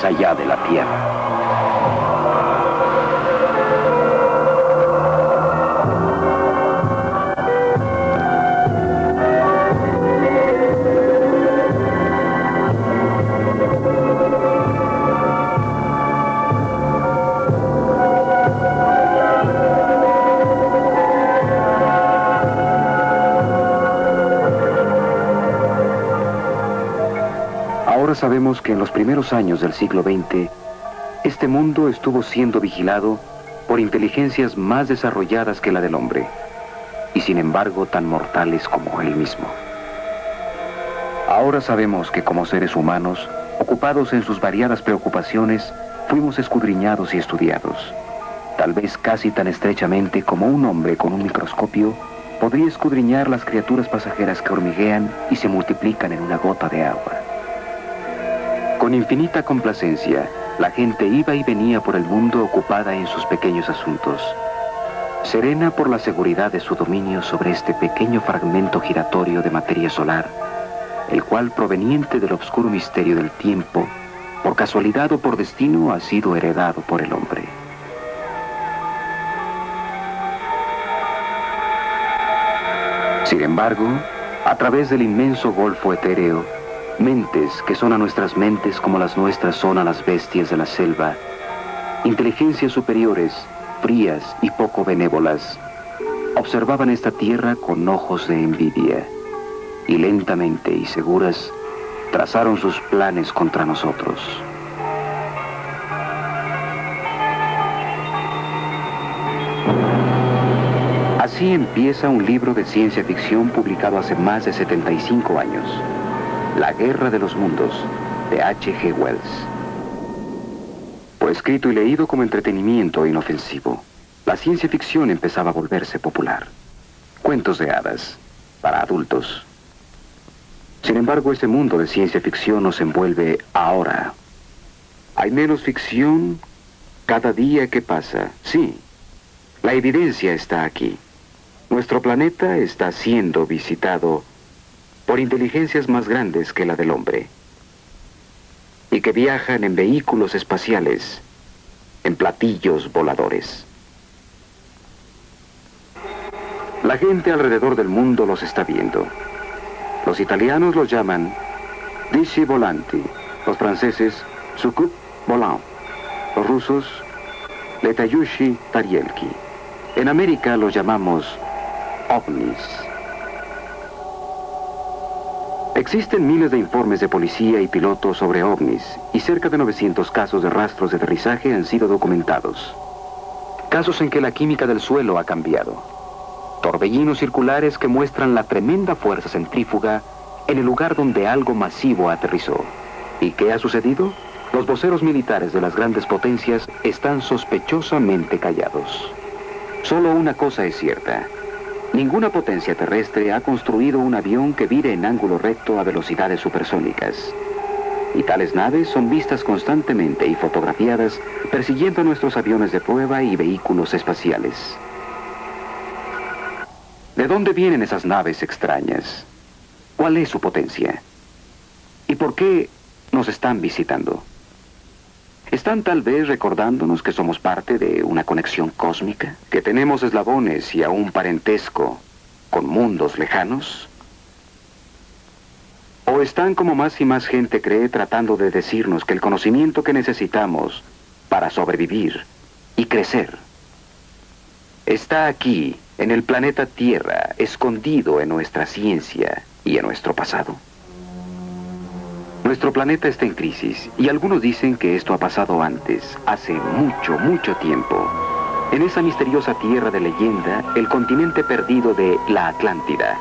allá de la Tierra. Ahora sabemos que en los primeros años del siglo XX, este mundo estuvo siendo vigilado por inteligencias más desarrolladas que la del hombre, y sin embargo tan mortales como él mismo. Ahora sabemos que como seres humanos, ocupados en sus variadas preocupaciones, fuimos escudriñados y estudiados, tal vez casi tan estrechamente como un hombre con un microscopio podría escudriñar las criaturas pasajeras que hormiguean y se multiplican en una gota de agua. Con infinita complacencia, la gente iba y venía por el mundo ocupada en sus pequeños asuntos, serena por la seguridad de su dominio sobre este pequeño fragmento giratorio de materia solar, el cual, proveniente del obscuro misterio del tiempo, por casualidad o por destino, ha sido heredado por el hombre. Sin embargo, a través del inmenso golfo etéreo, mentes que son a nuestras mentes como las nuestras son a las bestias de la selva, inteligencias superiores, frías y poco benévolas, observaban esta tierra con ojos de envidia, y lentamente y seguras trazaron sus planes contra nosotros. Así empieza un libro de ciencia ficción publicado hace más de 75 años. La Guerra de los Mundos, de H.G. Wells. Fue escrito y leído como entretenimiento inofensivo. La ciencia ficción empezaba a volverse popular. Cuentos de hadas, para adultos. Sin embargo, este mundo de ciencia ficción nos envuelve ahora. Hay menos ficción cada día que pasa. Sí, la evidencia está aquí. Nuestro planeta está siendo visitado por inteligencias más grandes que la del hombre, y que viajan en vehículos espaciales, en platillos voladores. La gente alrededor del mundo los está viendo. Los italianos los llaman dischi volanti, los franceses sukup volant, los rusos letayushi tarielki. En América los llamamos ovnis. Existen miles de informes de policía y pilotos sobre ovnis, y cerca de 900 casos de rastros de aterrizaje han sido documentados. Casos en que la química del suelo ha cambiado. Torbellinos circulares que muestran la tremenda fuerza centrífuga en el lugar donde algo masivo aterrizó. ¿Y qué ha sucedido? Los voceros militares de las grandes potencias están sospechosamente callados. Solo una cosa es cierta. Ninguna potencia terrestre ha construido un avión que vire en ángulo recto a velocidades supersónicas. Y tales naves son vistas constantemente y fotografiadas persiguiendo a nuestros aviones de prueba y vehículos espaciales. ¿De dónde vienen esas naves extrañas? ¿Cuál es su potencia? ¿Y por qué nos están visitando? ¿Están tal vez recordándonos que somos parte de una conexión cósmica? ¿Que tenemos eslabones y aún parentesco con mundos lejanos? ¿O están, como más y más gente cree, tratando de decirnos que el conocimiento que necesitamos para sobrevivir y crecer está aquí, en el planeta Tierra, escondido en nuestra ciencia y en nuestro pasado? Nuestro planeta está en crisis, y algunos dicen que esto ha pasado antes, hace mucho, mucho tiempo. En esa misteriosa tierra de leyenda, el continente perdido de la Atlántida.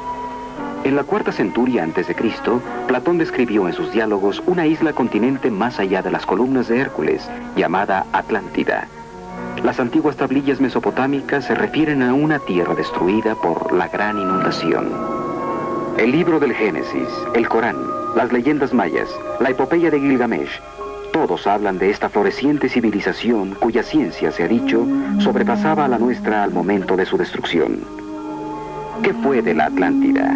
En la cuarta centuria antes de Cristo, Platón describió en sus diálogos una isla continente más allá de las columnas de Hércules, llamada Atlántida. Las antiguas tablillas mesopotámicas se refieren a una tierra destruida por la gran inundación. El libro del Génesis, el Corán, las leyendas mayas, la epopeya de Gilgamesh, todos hablan de esta floreciente civilización cuya ciencia, se ha dicho, sobrepasaba a la nuestra al momento de su destrucción. ¿Qué fue de la Atlántida?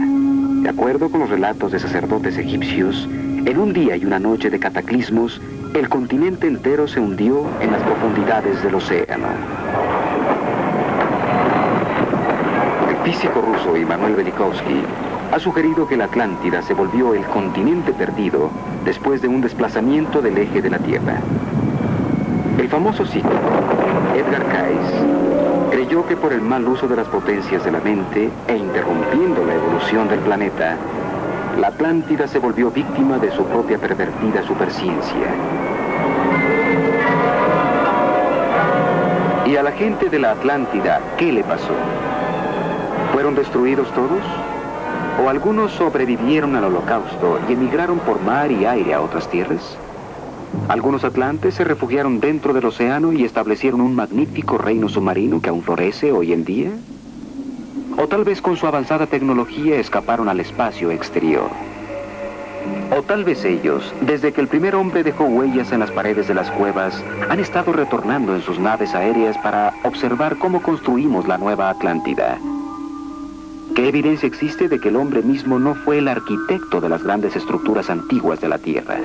De acuerdo con los relatos de sacerdotes egipcios, en un día y una noche de cataclismos, el continente entero se hundió en las profundidades del océano. El físico ruso Immanuel Velikovsky ha sugerido que la Atlántida se volvió el continente perdido después de un desplazamiento del eje de la Tierra. El famoso psíquico Edgar Cayce creyó que por el mal uso de las potencias de la mente e interrumpiendo la evolución del planeta, la Atlántida se volvió víctima de su propia pervertida superciencia. ¿Y a la gente de la Atlántida qué le pasó? ¿Fueron destruidos todos? ¿O algunos sobrevivieron al Holocausto y emigraron por mar y aire a otras tierras? Algunos atlantes se refugiaron dentro del océano y establecieron un magnífico reino submarino que aún florece hoy en día. O tal vez con su avanzada tecnología escaparon al espacio exterior. O tal vez ellos, desde que el primer hombre dejó huellas en las paredes de las cuevas, han estado retornando en sus naves aéreas para observar cómo construimos la nueva Atlántida. ¿Qué evidencia existe de que el hombre mismo no fue el arquitecto de las grandes estructuras antiguas de la Tierra?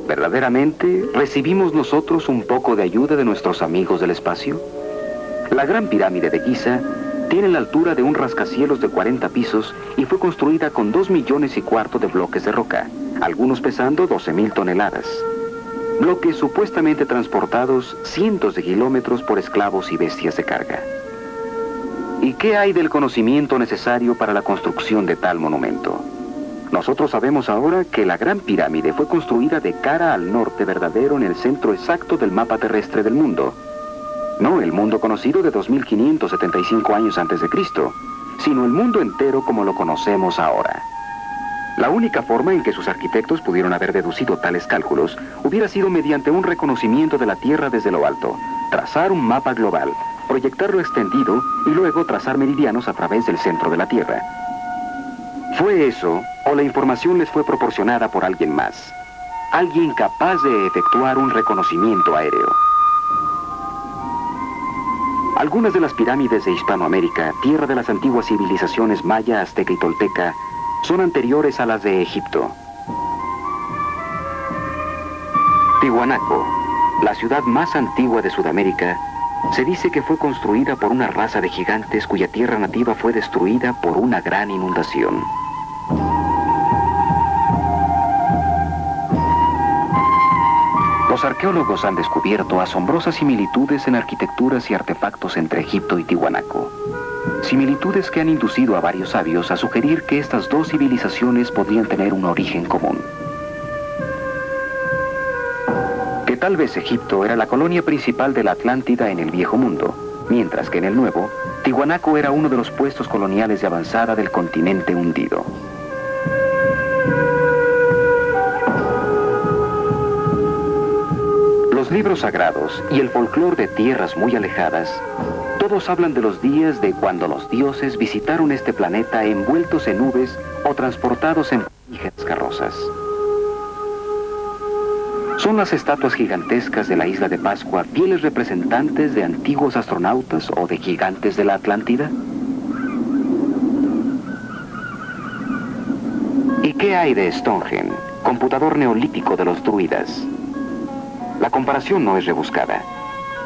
¿Verdaderamente recibimos nosotros un poco de ayuda de nuestros amigos del espacio? La Gran Pirámide de Giza tiene la altura de un rascacielos de 40 pisos y fue construida con 2,25 millones de bloques de roca, algunos pesando 12,000 toneladas. Bloques supuestamente transportados cientos de kilómetros por esclavos y bestias de carga. ¿Y qué hay del conocimiento necesario para la construcción de tal monumento? Nosotros sabemos ahora que la Gran Pirámide fue construida de cara al norte verdadero en el centro exacto del mapa terrestre del mundo. No el mundo conocido de 2575 años antes de Cristo, sino el mundo entero como lo conocemos ahora. La única forma en que sus arquitectos pudieron haber deducido tales cálculos hubiera sido mediante un reconocimiento de la Tierra desde lo alto, trazar un mapa global, proyectarlo extendido y luego trazar meridianos a través del centro de la Tierra. ¿Fue eso o la información les fue proporcionada por alguien más? Alguien capaz de efectuar un reconocimiento aéreo. Algunas de las pirámides de Hispanoamérica, tierra de las antiguas civilizaciones maya, azteca y tolteca, son anteriores a las de Egipto. Tiwanaku, la ciudad más antigua de Sudamérica, se dice que fue construida por una raza de gigantes cuya tierra nativa fue destruida por una gran inundación. Los arqueólogos han descubierto asombrosas similitudes en arquitecturas y artefactos entre Egipto y Tiwanaku. Similitudes que han inducido a varios sabios a sugerir que estas dos civilizaciones podrían tener un origen común. Que tal vez Egipto era la colonia principal de la Atlántida en el Viejo Mundo, mientras que en el Nuevo, Tiwanaku era uno de los puestos coloniales de avanzada del continente hundido. Los libros sagrados y el folclore de tierras muy alejadas, todos hablan de los días de cuando los dioses visitaron este planeta envueltos en nubes o transportados en ligeras carrozas. ¿Son las estatuas gigantescas de la isla de Pascua fieles representantes de antiguos astronautas o de gigantes de la Atlántida? ¿Y qué hay de Stonehenge, computador neolítico de los druidas? La comparación no es rebuscada,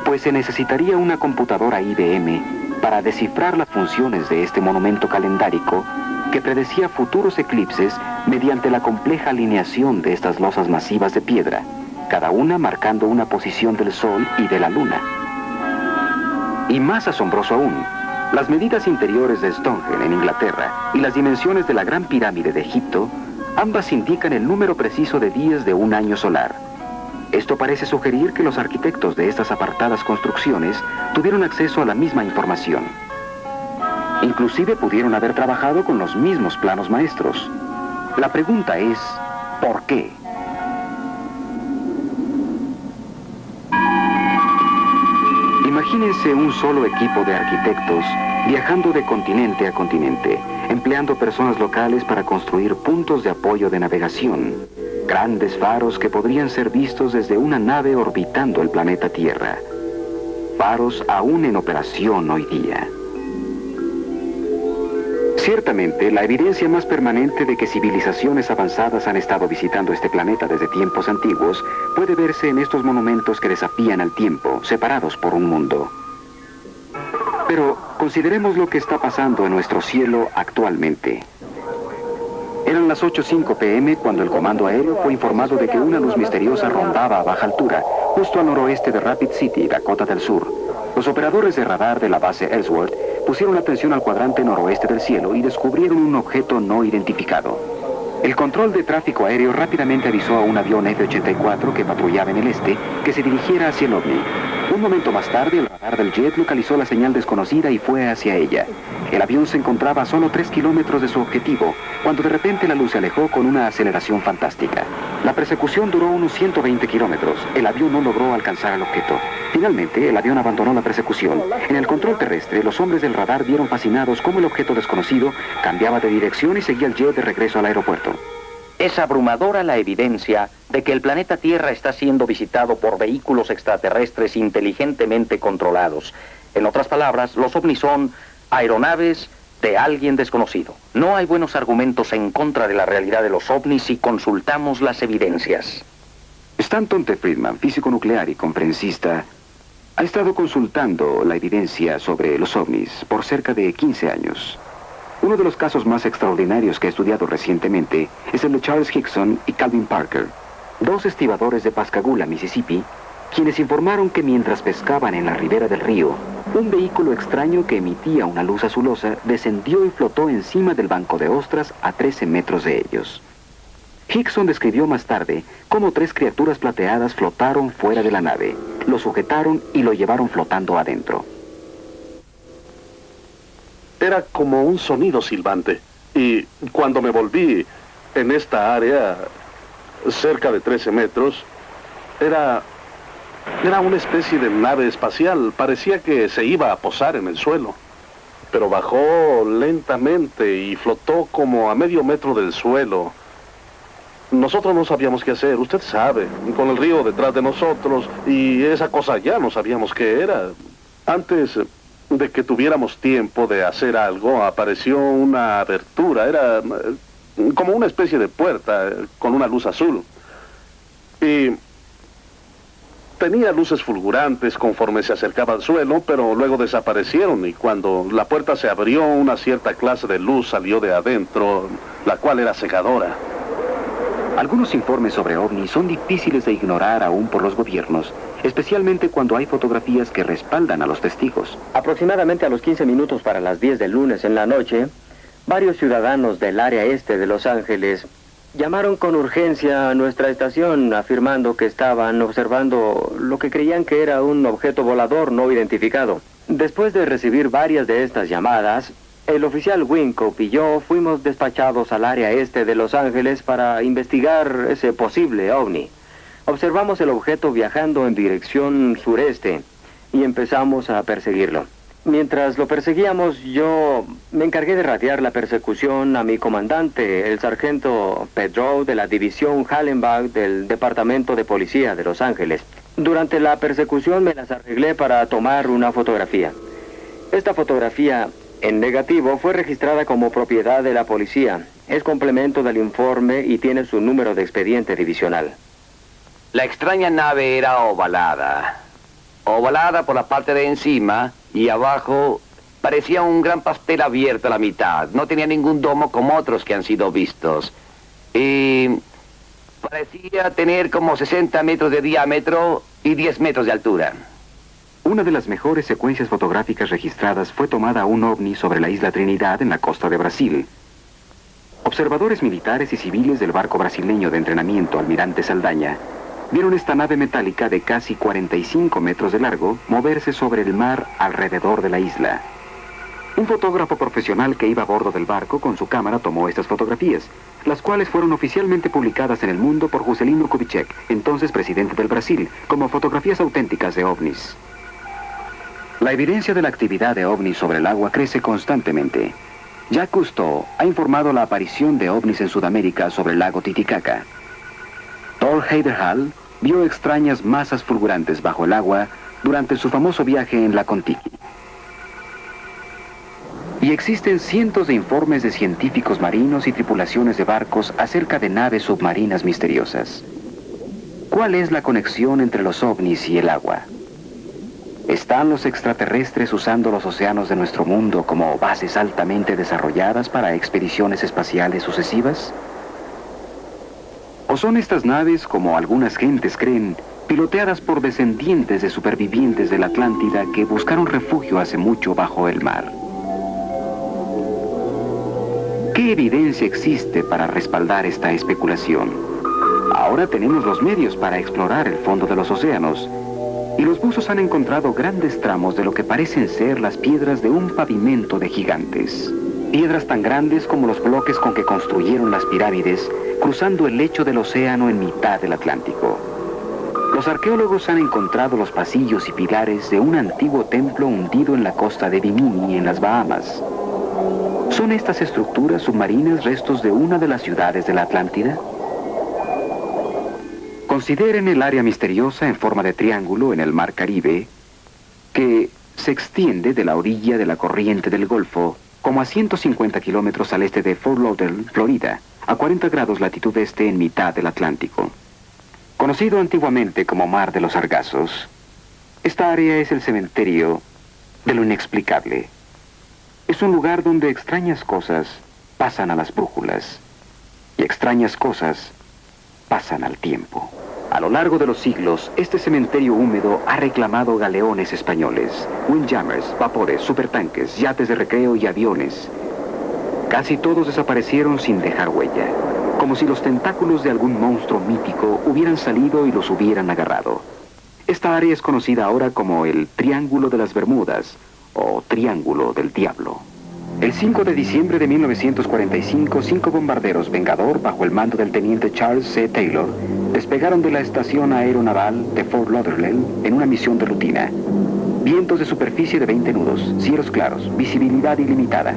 pues se necesitaría una computadora IBM para descifrar las funciones de este monumento calendárico que predecía futuros eclipses mediante la compleja alineación de estas losas masivas de piedra, cada una marcando una posición del Sol y de la Luna. Y más asombroso aún, las medidas interiores de Stonehenge en Inglaterra y las dimensiones de la Gran Pirámide de Egipto, ambas indican el número preciso de días de un año solar. Esto parece sugerir que los arquitectos de estas apartadas construcciones tuvieron acceso a la misma información. Inclusive pudieron haber trabajado con los mismos planos maestros. La pregunta es, ¿por qué? Imagínense un solo equipo de arquitectos viajando de continente a continente, empleando personas locales para construir puntos de apoyo de navegación, grandes faros que podrían ser vistos desde una nave orbitando el planeta Tierra. Faros aún en operación hoy día. Ciertamente, la evidencia más permanente de que civilizaciones avanzadas han estado visitando este planeta desde tiempos antiguos puede verse en estos monumentos que desafían al tiempo, separados por un mundo. Pero consideremos lo que está pasando en nuestro cielo actualmente. Eran las 8:05 p.m. cuando el comando aéreo fue informado de que una luz misteriosa rondaba a baja altura, justo al noroeste de Rapid City, Dakota del Sur. Los operadores de radar de la base Ellsworth pusieron atención al cuadrante noroeste del cielo y descubrieron un objeto no identificado. El control de tráfico aéreo rápidamente avisó a un avión F-84 que patrullaba en el este que se dirigiera hacia el ovni. Un momento más tarde, el radar del jet localizó la señal desconocida y fue hacia ella. El avión se encontraba a solo 3 kilómetros de su objetivo, cuando de repente la luz se alejó con una aceleración fantástica. La persecución duró unos 120 kilómetros. El avión no logró alcanzar al objeto. Finalmente, el avión abandonó la persecución. En el control terrestre, los hombres del radar vieron fascinados cómo el objeto desconocido cambiaba de dirección y seguía el jet de regreso al aeropuerto. Es abrumadora la evidencia de que el planeta Tierra está siendo visitado por vehículos extraterrestres inteligentemente controlados. En otras palabras, los ovnis son aeronaves de alguien desconocido. No hay buenos argumentos en contra de la realidad de los ovnis si consultamos las evidencias. Stanton T. Friedman, físico nuclear y conferencista, ha estado consultando la evidencia sobre los ovnis por cerca de 15 años. Uno de los casos más extraordinarios que he estudiado recientemente es el de Charles Hickson y Calvin Parker, dos estibadores de Pascagoula, Mississippi, quienes informaron que mientras pescaban en la ribera del río, un vehículo extraño que emitía una luz azulosa descendió y flotó encima del banco de ostras a 13 metros de ellos. Hickson describió más tarde cómo 3 criaturas plateadas flotaron fuera de la nave, lo sujetaron y lo llevaron flotando adentro. Era como un sonido silbante. Y cuando me volví en esta área, cerca de 13 metros, era una especie de nave espacial. Parecía que se iba a posar en el suelo. Pero bajó lentamente y flotó como a medio metro del suelo. Nosotros no sabíamos qué hacer, usted sabe, con el río detrás de nosotros, y esa cosa ya no sabíamos qué era. Antes de que tuviéramos tiempo de hacer algo, apareció una abertura. Era como una especie de puerta con una luz azul. Y tenía luces fulgurantes conforme se acercaba al suelo, pero luego desaparecieron, y cuando la puerta se abrió, una cierta clase de luz salió de adentro, la cual era cegadora. Algunos informes sobre ovnis son difíciles de ignorar aún por los gobiernos, especialmente cuando hay fotografías que respaldan a los testigos. Aproximadamente a los 15 minutos para las 10 del lunes en la noche, varios ciudadanos del área este de Los Ángeles llamaron con urgencia a nuestra estación afirmando que estaban observando lo que creían que era un objeto volador no identificado. Después de recibir varias de estas llamadas, el oficial Wynkoop y yo fuimos despachados al área este de Los Ángeles para investigar ese posible ovni. Observamos el objeto viajando en dirección sureste y empezamos a perseguirlo. Mientras lo perseguíamos, yo me encargué de radiar la persecución a mi comandante, el sargento Pedro de la división Hallenbach del Departamento de Policía de Los Ángeles. Durante la persecución me las arreglé para tomar una fotografía. Esta fotografía en negativo fue registrada como propiedad de la policía. Es complemento del informe y tiene su número de expediente divisional. La extraña nave era ovalada. Ovalada por la parte de encima y abajo parecía un gran pastel abierto a la mitad. No tenía ningún domo como otros que han sido vistos. Y parecía tener como 60 metros de diámetro y 10 metros de altura. Una de las mejores secuencias fotográficas registradas fue tomada a un ovni sobre la isla Trinidad en la costa de Brasil. Observadores militares y civiles del barco brasileño de entrenamiento Almirante Saldaña vieron esta nave metálica de casi 45 metros de largo moverse sobre el mar alrededor de la isla. Un fotógrafo profesional que iba a bordo del barco con su cámara tomó estas fotografías, las cuales fueron oficialmente publicadas en El Mundo por Juscelino Kubitschek, entonces presidente del Brasil, como fotografías auténticas de ovnis. La evidencia de la actividad de ovnis sobre el agua crece constantemente. Jacques Cousteau ha informado la aparición de ovnis en Sudamérica sobre el lago Titicaca. Thor Heyerdahl vio extrañas masas fulgurantes bajo el agua durante su famoso viaje en la Kon-Tiki. Y existen cientos de informes de científicos marinos y tripulaciones de barcos acerca de naves submarinas misteriosas. ¿Cuál es la conexión entre los ovnis y el agua? ¿Están los extraterrestres usando los océanos de nuestro mundo como bases altamente desarrolladas para expediciones espaciales sucesivas? ¿O son estas naves, como algunas gentes creen, piloteadas por descendientes de supervivientes de la Atlántida que buscaron refugio hace mucho bajo el mar? ¿Qué evidencia existe para respaldar esta especulación? Ahora tenemos los medios para explorar el fondo de los océanos, y los buzos han encontrado grandes tramos de lo que parecen ser las piedras de un pavimento de gigantes. Piedras tan grandes como los bloques con que construyeron las pirámides, cruzando el lecho del océano en mitad del Atlántico. Los arqueólogos han encontrado los pasillos y pilares de un antiguo templo hundido en la costa de Bimini, en las Bahamas. ¿Son estas estructuras submarinas restos de una de las ciudades de la Atlántida? Consideren el área misteriosa en forma de triángulo en el Mar Caribe, que se extiende de la orilla de la corriente del Golfo, como a 150 kilómetros al este de Fort Lauderdale, Florida, a 40 grados latitud este en mitad del Atlántico. Conocido antiguamente como Mar de los Sargazos, esta área es el cementerio de lo inexplicable. Es un lugar donde extrañas cosas pasan a las brújulas y extrañas cosas pasan al tiempo. A lo largo de los siglos, este cementerio húmedo ha reclamado galeones españoles, windjammers, vapores, supertanques, yates de recreo y aviones. Casi todos desaparecieron sin dejar huella, como si los tentáculos de algún monstruo mítico hubieran salido y los hubieran agarrado. Esta área es conocida ahora como el Triángulo de las Bermudas, o Triángulo del Diablo. El 5 de diciembre de 1945, 5 bombarderos Vengador, bajo el mando del teniente Charles C. Taylor, despegaron de la estación aeronaval de Fort Lauderdale en una misión de rutina. Vientos de superficie de 20 nudos, cielos claros, visibilidad ilimitada.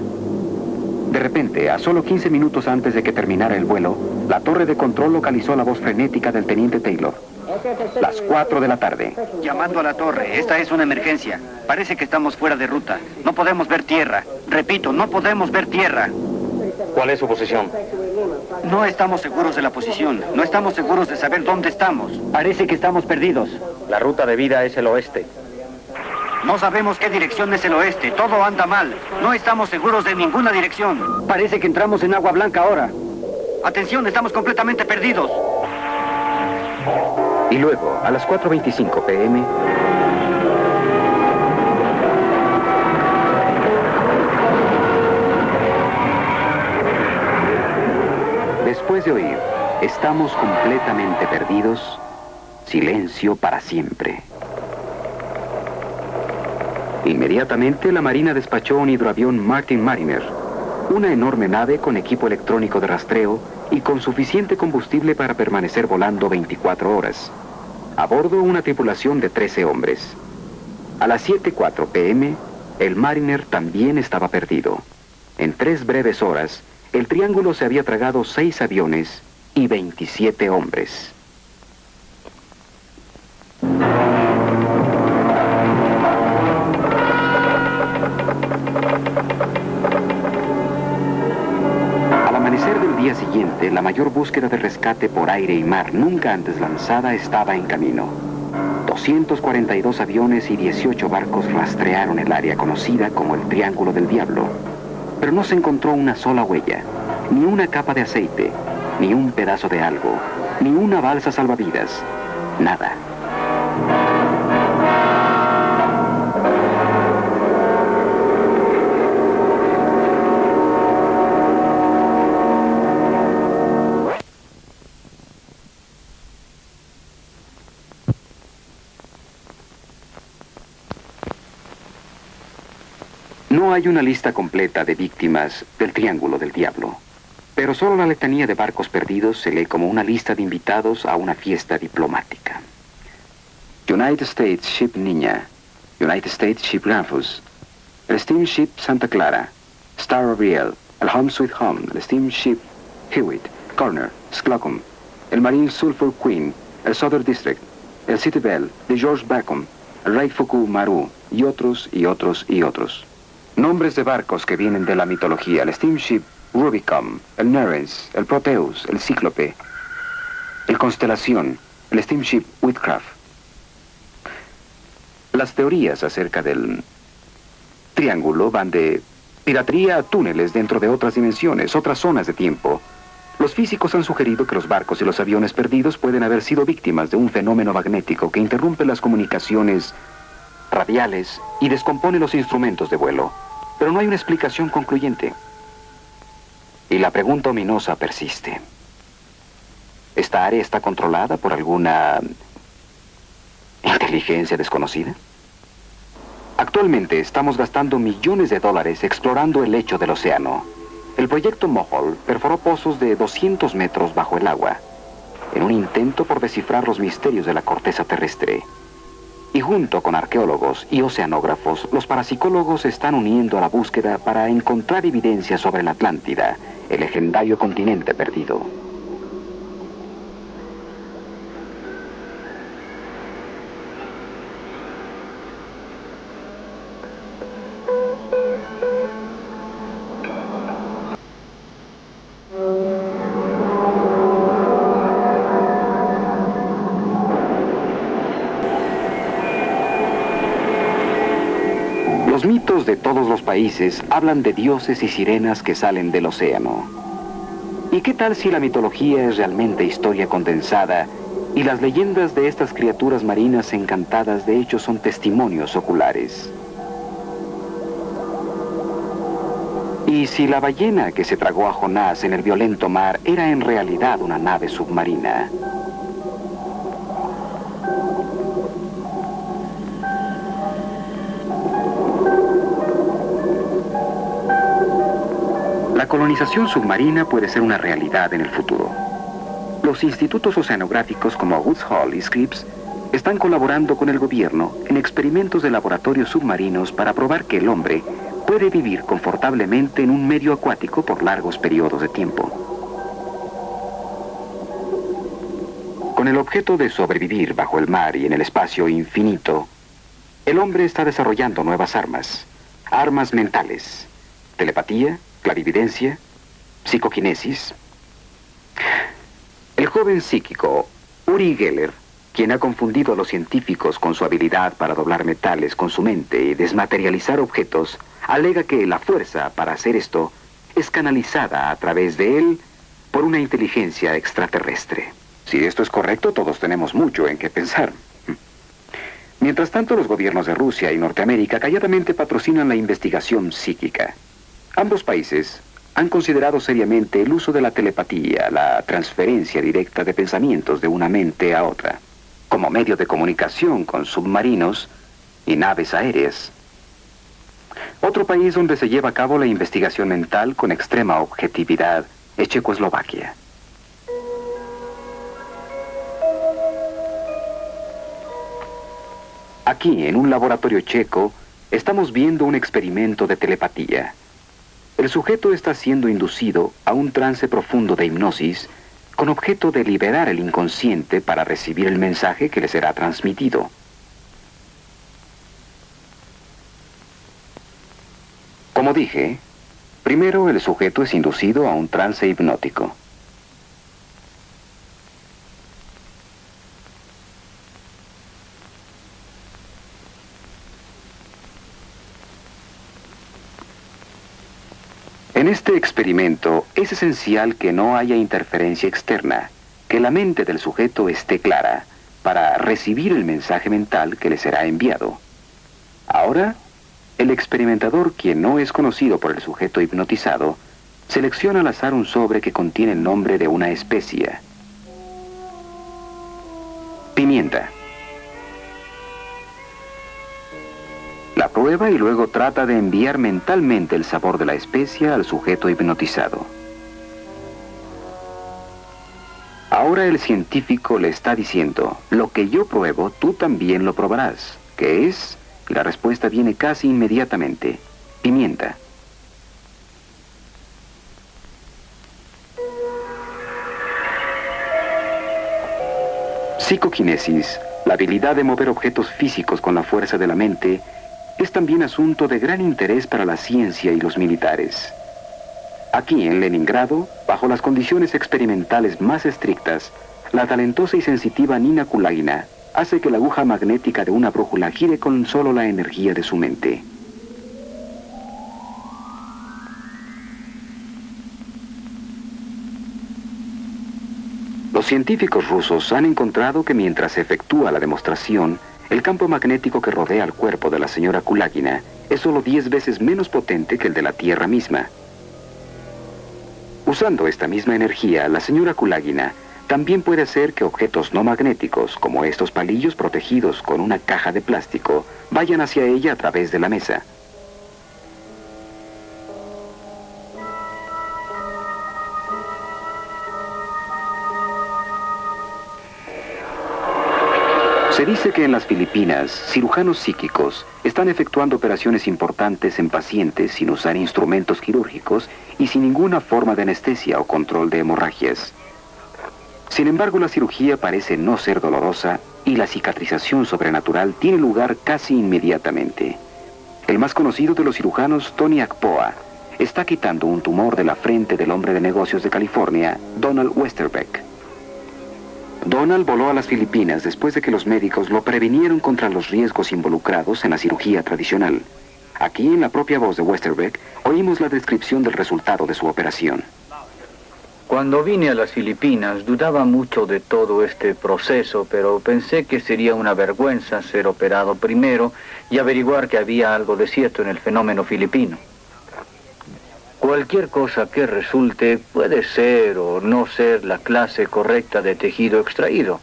De repente, a solo 15 minutos antes de que terminara el vuelo, la torre de control localizó la voz frenética del teniente Taylor. Las 4 de la tarde. Llamando a la torre, esta es una emergencia. Parece que estamos fuera de ruta. No podemos ver tierra. Repito, no podemos ver tierra. ¿Cuál es su posición? No estamos seguros de la posición. No estamos seguros de saber dónde estamos. Parece que estamos perdidos. La ruta de vida es el oeste. No sabemos qué dirección es el oeste. Todo anda mal. No estamos seguros de ninguna dirección. Parece que entramos en agua blanca ahora. Atención, estamos completamente perdidos. Y luego, a las 4:25 p.m., después de oír, estamos completamente perdidos, silencio para siempre. Inmediatamente la Marina despachó un hidroavión Martin Mariner, una enorme nave con equipo electrónico de rastreo y con suficiente combustible para permanecer volando 24 horas. A bordo una tripulación de 13 hombres. A las 7:04 p.m., el Mariner también estaba perdido. En 3 breves horas, el Triángulo se había tragado 6 aviones y 27 hombres. Al amanecer del día siguiente, la mayor búsqueda de rescate por aire y mar nunca antes lanzada estaba en camino. 242 aviones y 18 barcos rastrearon el área conocida como el Triángulo del Diablo, pero no se encontró una sola huella, ni una capa de aceite, ni un pedazo de algo, ni una balsa salvavidas, nada. No hay una lista completa de víctimas del Triángulo del Diablo, pero solo la letanía de barcos perdidos se lee como una lista de invitados a una fiesta diplomática. United States Ship Niña, United States Ship Rufus, el Steamship Santa Clara, Star of Riel, el Home Sweet Home, el Steamship Hewitt, Corner, Slocum, el Marine Sulphur Queen, el Southern District, el City Bell, de George Bacon, el Raifuku Maru, y otros, y otros, y otros. Nombres de barcos que vienen de la mitología: el Steamship Rubicon, el Nereus, el Proteus, el Cíclope, el Constelación, el Steamship Whitcraft. Las teorías acerca del triángulo van de piratería a túneles dentro de otras dimensiones, otras zonas de tiempo. Los físicos han sugerido que los barcos y los aviones perdidos pueden haber sido víctimas de un fenómeno magnético que interrumpe las comunicaciones radiales y descompone los instrumentos de vuelo. Pero no hay una explicación concluyente. Y la pregunta ominosa persiste. ¿Esta área está controlada por alguna inteligencia desconocida? Actualmente estamos gastando millones de dólares explorando el lecho del océano. El proyecto Mohole perforó pozos de 200 metros bajo el agua, en un intento por descifrar los misterios de la corteza terrestre. Y junto con arqueólogos y oceanógrafos, los parapsicólogos se están uniendo a la búsqueda para encontrar evidencia sobre la Atlántida, el legendario continente perdido. Los mitos de todos los países hablan de dioses y sirenas que salen del océano. ¿Y qué tal si la mitología es realmente historia condensada y las leyendas de estas criaturas marinas encantadas de hecho son testimonios oculares? ¿Y si la ballena que se tragó a Jonás en el violento mar era en realidad una nave submarina? La colonización submarina puede ser una realidad en el futuro. Los institutos oceanográficos como Woods Hole y Scripps están colaborando con el gobierno en experimentos de laboratorios submarinos para probar que el hombre puede vivir confortablemente en un medio acuático por largos periodos de tiempo. Con el objeto de sobrevivir bajo el mar y en el espacio infinito, el hombre está desarrollando nuevas armas mentales, telepatía, clarividencia, psicoquinesis. El joven psíquico Uri Geller, quien ha confundido a los científicos con su habilidad para doblar metales con su mente y desmaterializar objetos, alega que la fuerza para hacer esto es canalizada a través de él por una inteligencia extraterrestre. Si esto es correcto, todos tenemos mucho en qué pensar. Mientras tanto, los gobiernos de Rusia y Norteamérica calladamente patrocinan la investigación psíquica. Ambos países han considerado seriamente el uso de la telepatía, la transferencia directa de pensamientos de una mente a otra, como medio de comunicación con submarinos y naves aéreas. Otro país donde se lleva a cabo la investigación mental con extrema objetividad es Checoslovaquia. Aquí, en un laboratorio checo, estamos viendo un experimento de telepatía. El sujeto está siendo inducido a un trance profundo de hipnosis con objeto de liberar el inconsciente para recibir el mensaje que le será transmitido. Como dije, primero el sujeto es inducido a un trance hipnótico. En este experimento es esencial que no haya interferencia externa, que la mente del sujeto esté clara para recibir el mensaje mental que le será enviado. Ahora, el experimentador, quien no es conocido por el sujeto hipnotizado, selecciona al azar un sobre que contiene el nombre de una especia. Pimienta. La prueba y luego trata de enviar mentalmente el sabor de la especia al sujeto hipnotizado. Ahora el científico le está diciendo, lo que yo pruebo, tú también lo probarás. ¿Qué es? La respuesta viene casi inmediatamente. Pimienta. Psicoquinesis, la habilidad de mover objetos físicos con la fuerza de la mente, es también asunto de gran interés para la ciencia y los militares. Aquí en Leningrado, bajo las condiciones experimentales más estrictas, la talentosa y sensitiva Nina Kulagina hace que la aguja magnética de una brújula gire con solo la energía de su mente. Los científicos rusos han encontrado que mientras se efectúa la demostración, el campo magnético que rodea el cuerpo de la señora Kulagina es solo 10 veces menos potente que el de la Tierra misma. Usando esta misma energía, la señora Kulagina también puede hacer que objetos no magnéticos, como estos palillos protegidos con una caja de plástico, vayan hacia ella a través de la mesa. Se dice que en las Filipinas, cirujanos psíquicos están efectuando operaciones importantes en pacientes sin usar instrumentos quirúrgicos y sin ninguna forma de anestesia o control de hemorragias. Sin embargo, la cirugía parece no ser dolorosa y la cicatrización sobrenatural tiene lugar casi inmediatamente. El más conocido de los cirujanos, Tony Akpoa, está quitando un tumor de la frente del hombre de negocios de California, Donald Westerbeck. Donald voló a las Filipinas después de que los médicos lo previnieron contra los riesgos involucrados en la cirugía tradicional. Aquí, en la propia voz de Westerbeck, oímos la descripción del resultado de su operación. Cuando vine a las Filipinas, dudaba mucho de todo este proceso, pero pensé que sería una vergüenza ser operado primero y averiguar que había algo de cierto en el fenómeno filipino. Cualquier cosa que resulte puede ser o no ser la clase correcta de tejido extraído.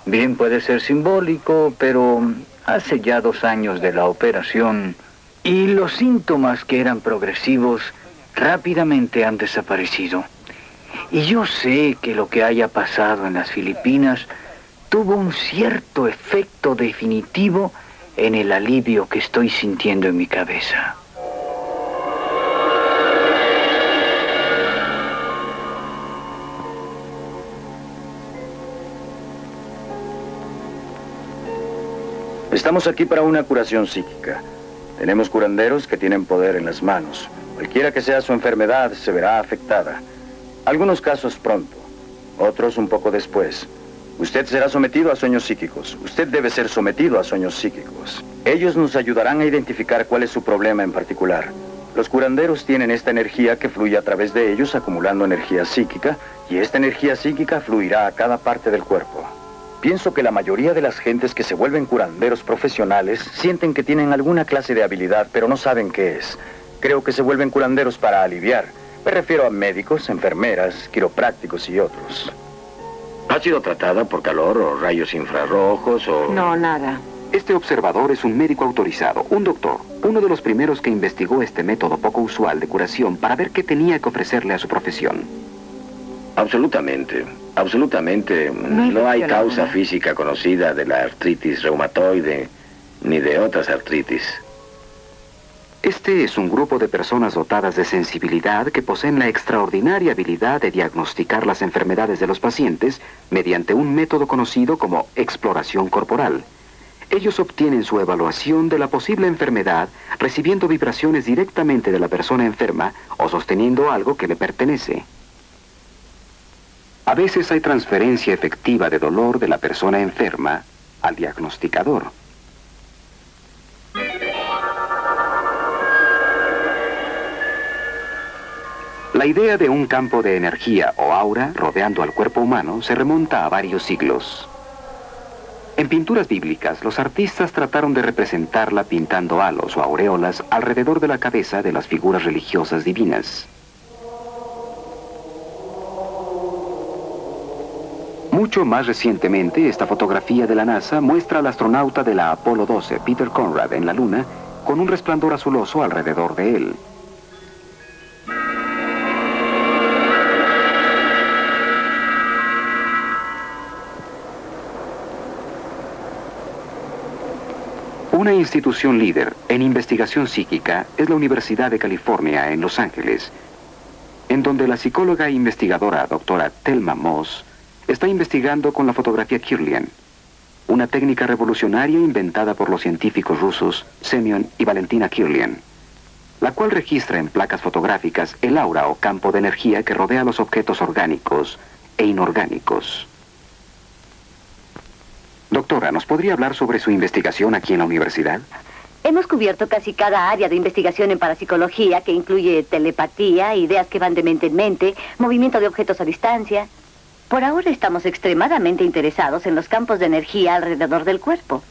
Bien puede ser simbólico, pero hace ya 2 años de la operación y los síntomas que eran progresivos rápidamente han desaparecido. Y yo sé que lo que haya pasado en las Filipinas tuvo un cierto efecto definitivo en el alivio que estoy sintiendo en mi cabeza. Estamos aquí para una curación psíquica. Tenemos curanderos que tienen poder en las manos. Cualquiera que sea su enfermedad se verá afectada. Algunos casos pronto, otros un poco después. Usted será sometido a sueños psíquicos. Usted debe ser sometido a sueños psíquicos. Ellos nos ayudarán a identificar cuál es su problema en particular. Los curanderos tienen esta energía que fluye a través de ellos acumulando energía psíquica, y esta energía psíquica fluirá a cada parte del cuerpo. Pienso que la mayoría de las gentes que se vuelven curanderos profesionales sienten que tienen alguna clase de habilidad, pero no saben qué es. Creo que se vuelven curanderos para aliviar. Me refiero a médicos, enfermeras, quiroprácticos y otros. ¿Ha sido tratada por calor o rayos infrarrojos o...? No, nada. Este observador es un médico autorizado, un doctor, uno de los primeros que investigó este método poco usual de curación para ver qué tenía que ofrecerle a su profesión. Absolutamente. No hay causa física conocida de la artritis reumatoide ni de otras artritis. Este es un grupo de personas dotadas de sensibilidad que poseen la extraordinaria habilidad de diagnosticar las enfermedades de los pacientes mediante un método conocido como exploración corporal. Ellos obtienen su evaluación de la posible enfermedad recibiendo vibraciones directamente de la persona enferma o sosteniendo algo que le pertenece. A veces hay transferencia efectiva de dolor de la persona enferma al diagnosticador. La idea de un campo de energía o aura rodeando al cuerpo humano se remonta a varios siglos. En pinturas bíblicas, los artistas trataron de representarla pintando halos o aureolas alrededor de la cabeza de las figuras religiosas divinas. Mucho más recientemente, esta fotografía de la NASA muestra al astronauta de la Apolo 12, Peter Conrad, en la Luna, con un resplandor azuloso alrededor de él. Una institución líder en investigación psíquica es la Universidad de California en Los Ángeles, en donde la psicóloga e investigadora doctora Thelma Moss está investigando con la fotografía Kirlian. una técnica revolucionaria inventada por los científicos rusos Semyon y Valentina Kirlian, la cual registra en placas fotográficas el aura o campo de energía que rodea los objetos orgánicos e inorgánicos. Doctora, ¿nos podría hablar sobre su investigación aquí en la universidad? Hemos cubierto casi cada área de investigación en parapsicología, que incluye telepatía, ideas que van de mente en mente, movimiento de objetos a distancia. Por ahora estamos extremadamente interesados en los campos de energía alrededor del cuerpo.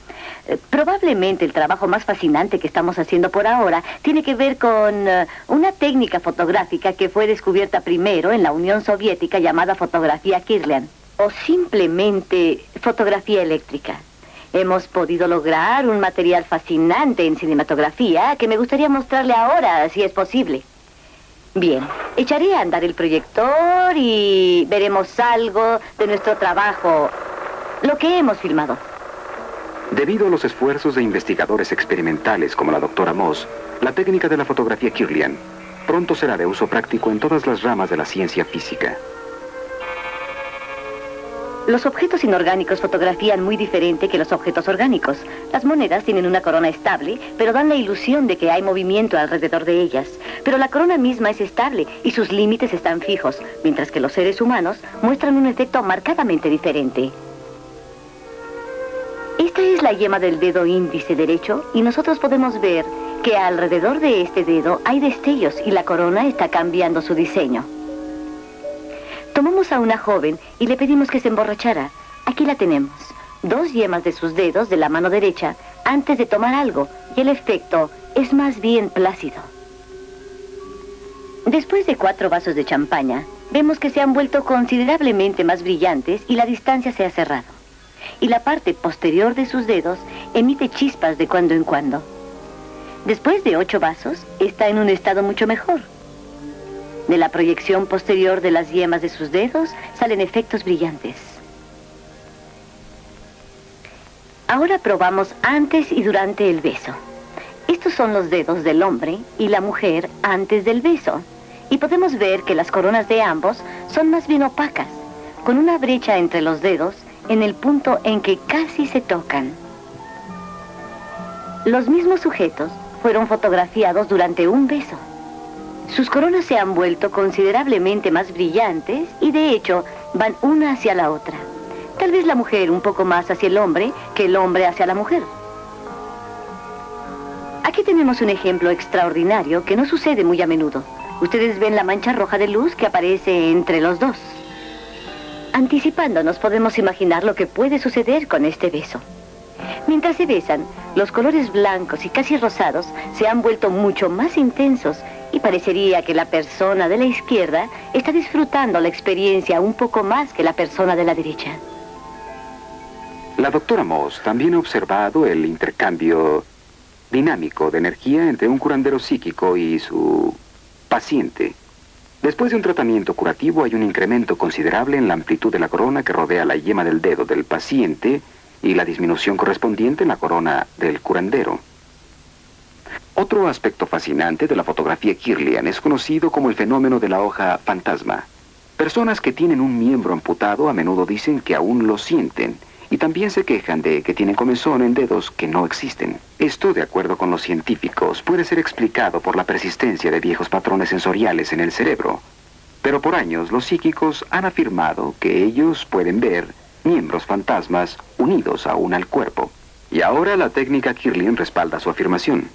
Probablemente el trabajo más fascinante que estamos haciendo por ahora tiene que ver con una técnica fotográfica que fue descubierta primero en la Unión Soviética llamada fotografía Kirlian, o simplemente fotografía eléctrica. Hemos podido lograr un material fascinante en cinematografía que me gustaría mostrarle ahora, si es posible. Bien, echaré a andar el proyector y veremos algo de nuestro trabajo, lo que hemos filmado. Debido a los esfuerzos de investigadores experimentales como la doctora Moss, la técnica de la fotografía Kirlian pronto será de uso práctico en todas las ramas de la ciencia física. Los objetos inorgánicos fotografían muy diferente que los objetos orgánicos. Las monedas tienen una corona estable, pero dan la ilusión de que hay movimiento alrededor de ellas. Pero la corona misma es estable y sus límites están fijos, mientras que los seres humanos muestran un efecto marcadamente diferente. Esta es la yema del dedo índice derecho y nosotros podemos ver que alrededor de este dedo hay destellos y la corona está cambiando su diseño. Tomamos a una joven y le pedimos que se emborrachara. Aquí la tenemos. 2 yemas de sus dedos de la mano derecha antes de tomar algo, y el efecto es más bien plácido. Después de 4 vasos de champaña, vemos que se han vuelto considerablemente más brillantes y la distancia se ha cerrado. Y la parte posterior de sus dedos emite chispas de cuando en cuando. Después de 8 vasos, está en un estado mucho mejor. De la proyección posterior de las yemas de sus dedos salen efectos brillantes. Ahora probamos antes y durante el beso. Estos son los dedos del hombre y la mujer antes del beso. Y podemos ver que las coronas de ambos son más bien opacas, con una brecha entre los dedos en el punto en que casi se tocan. Los mismos sujetos fueron fotografiados durante un beso. Sus coronas se han vuelto considerablemente más brillantes y de hecho van una hacia la otra. Tal vez la mujer un poco más hacia el hombre que el hombre hacia la mujer. Aquí tenemos un ejemplo extraordinario que no sucede muy a menudo. Ustedes ven la mancha roja de luz que aparece entre los dos. Anticipándonos podemos imaginar lo que puede suceder con este beso. Mientras se besan, los colores blancos y casi rosados se han vuelto mucho más intensos y parecería que la persona de la izquierda está disfrutando la experiencia un poco más que la persona de la derecha. La doctora Moss también ha observado el intercambio dinámico de energía entre un curandero psíquico y su paciente. Después de un tratamiento curativo hay un incremento considerable en la amplitud de la corona que rodea la yema del dedo del paciente y la disminución correspondiente en la corona del curandero. Otro aspecto fascinante de la fotografía Kirlian es conocido como el fenómeno de la hoja fantasma. Personas que tienen un miembro amputado a menudo dicen que aún lo sienten y también se quejan de que tienen comezón en dedos que no existen. Esto, de acuerdo con los científicos, puede ser explicado por la persistencia de viejos patrones sensoriales en el cerebro. Pero por años los psíquicos han afirmado que ellos pueden ver miembros fantasmas unidos aún al cuerpo. Y ahora la técnica Kirlian respalda su afirmación.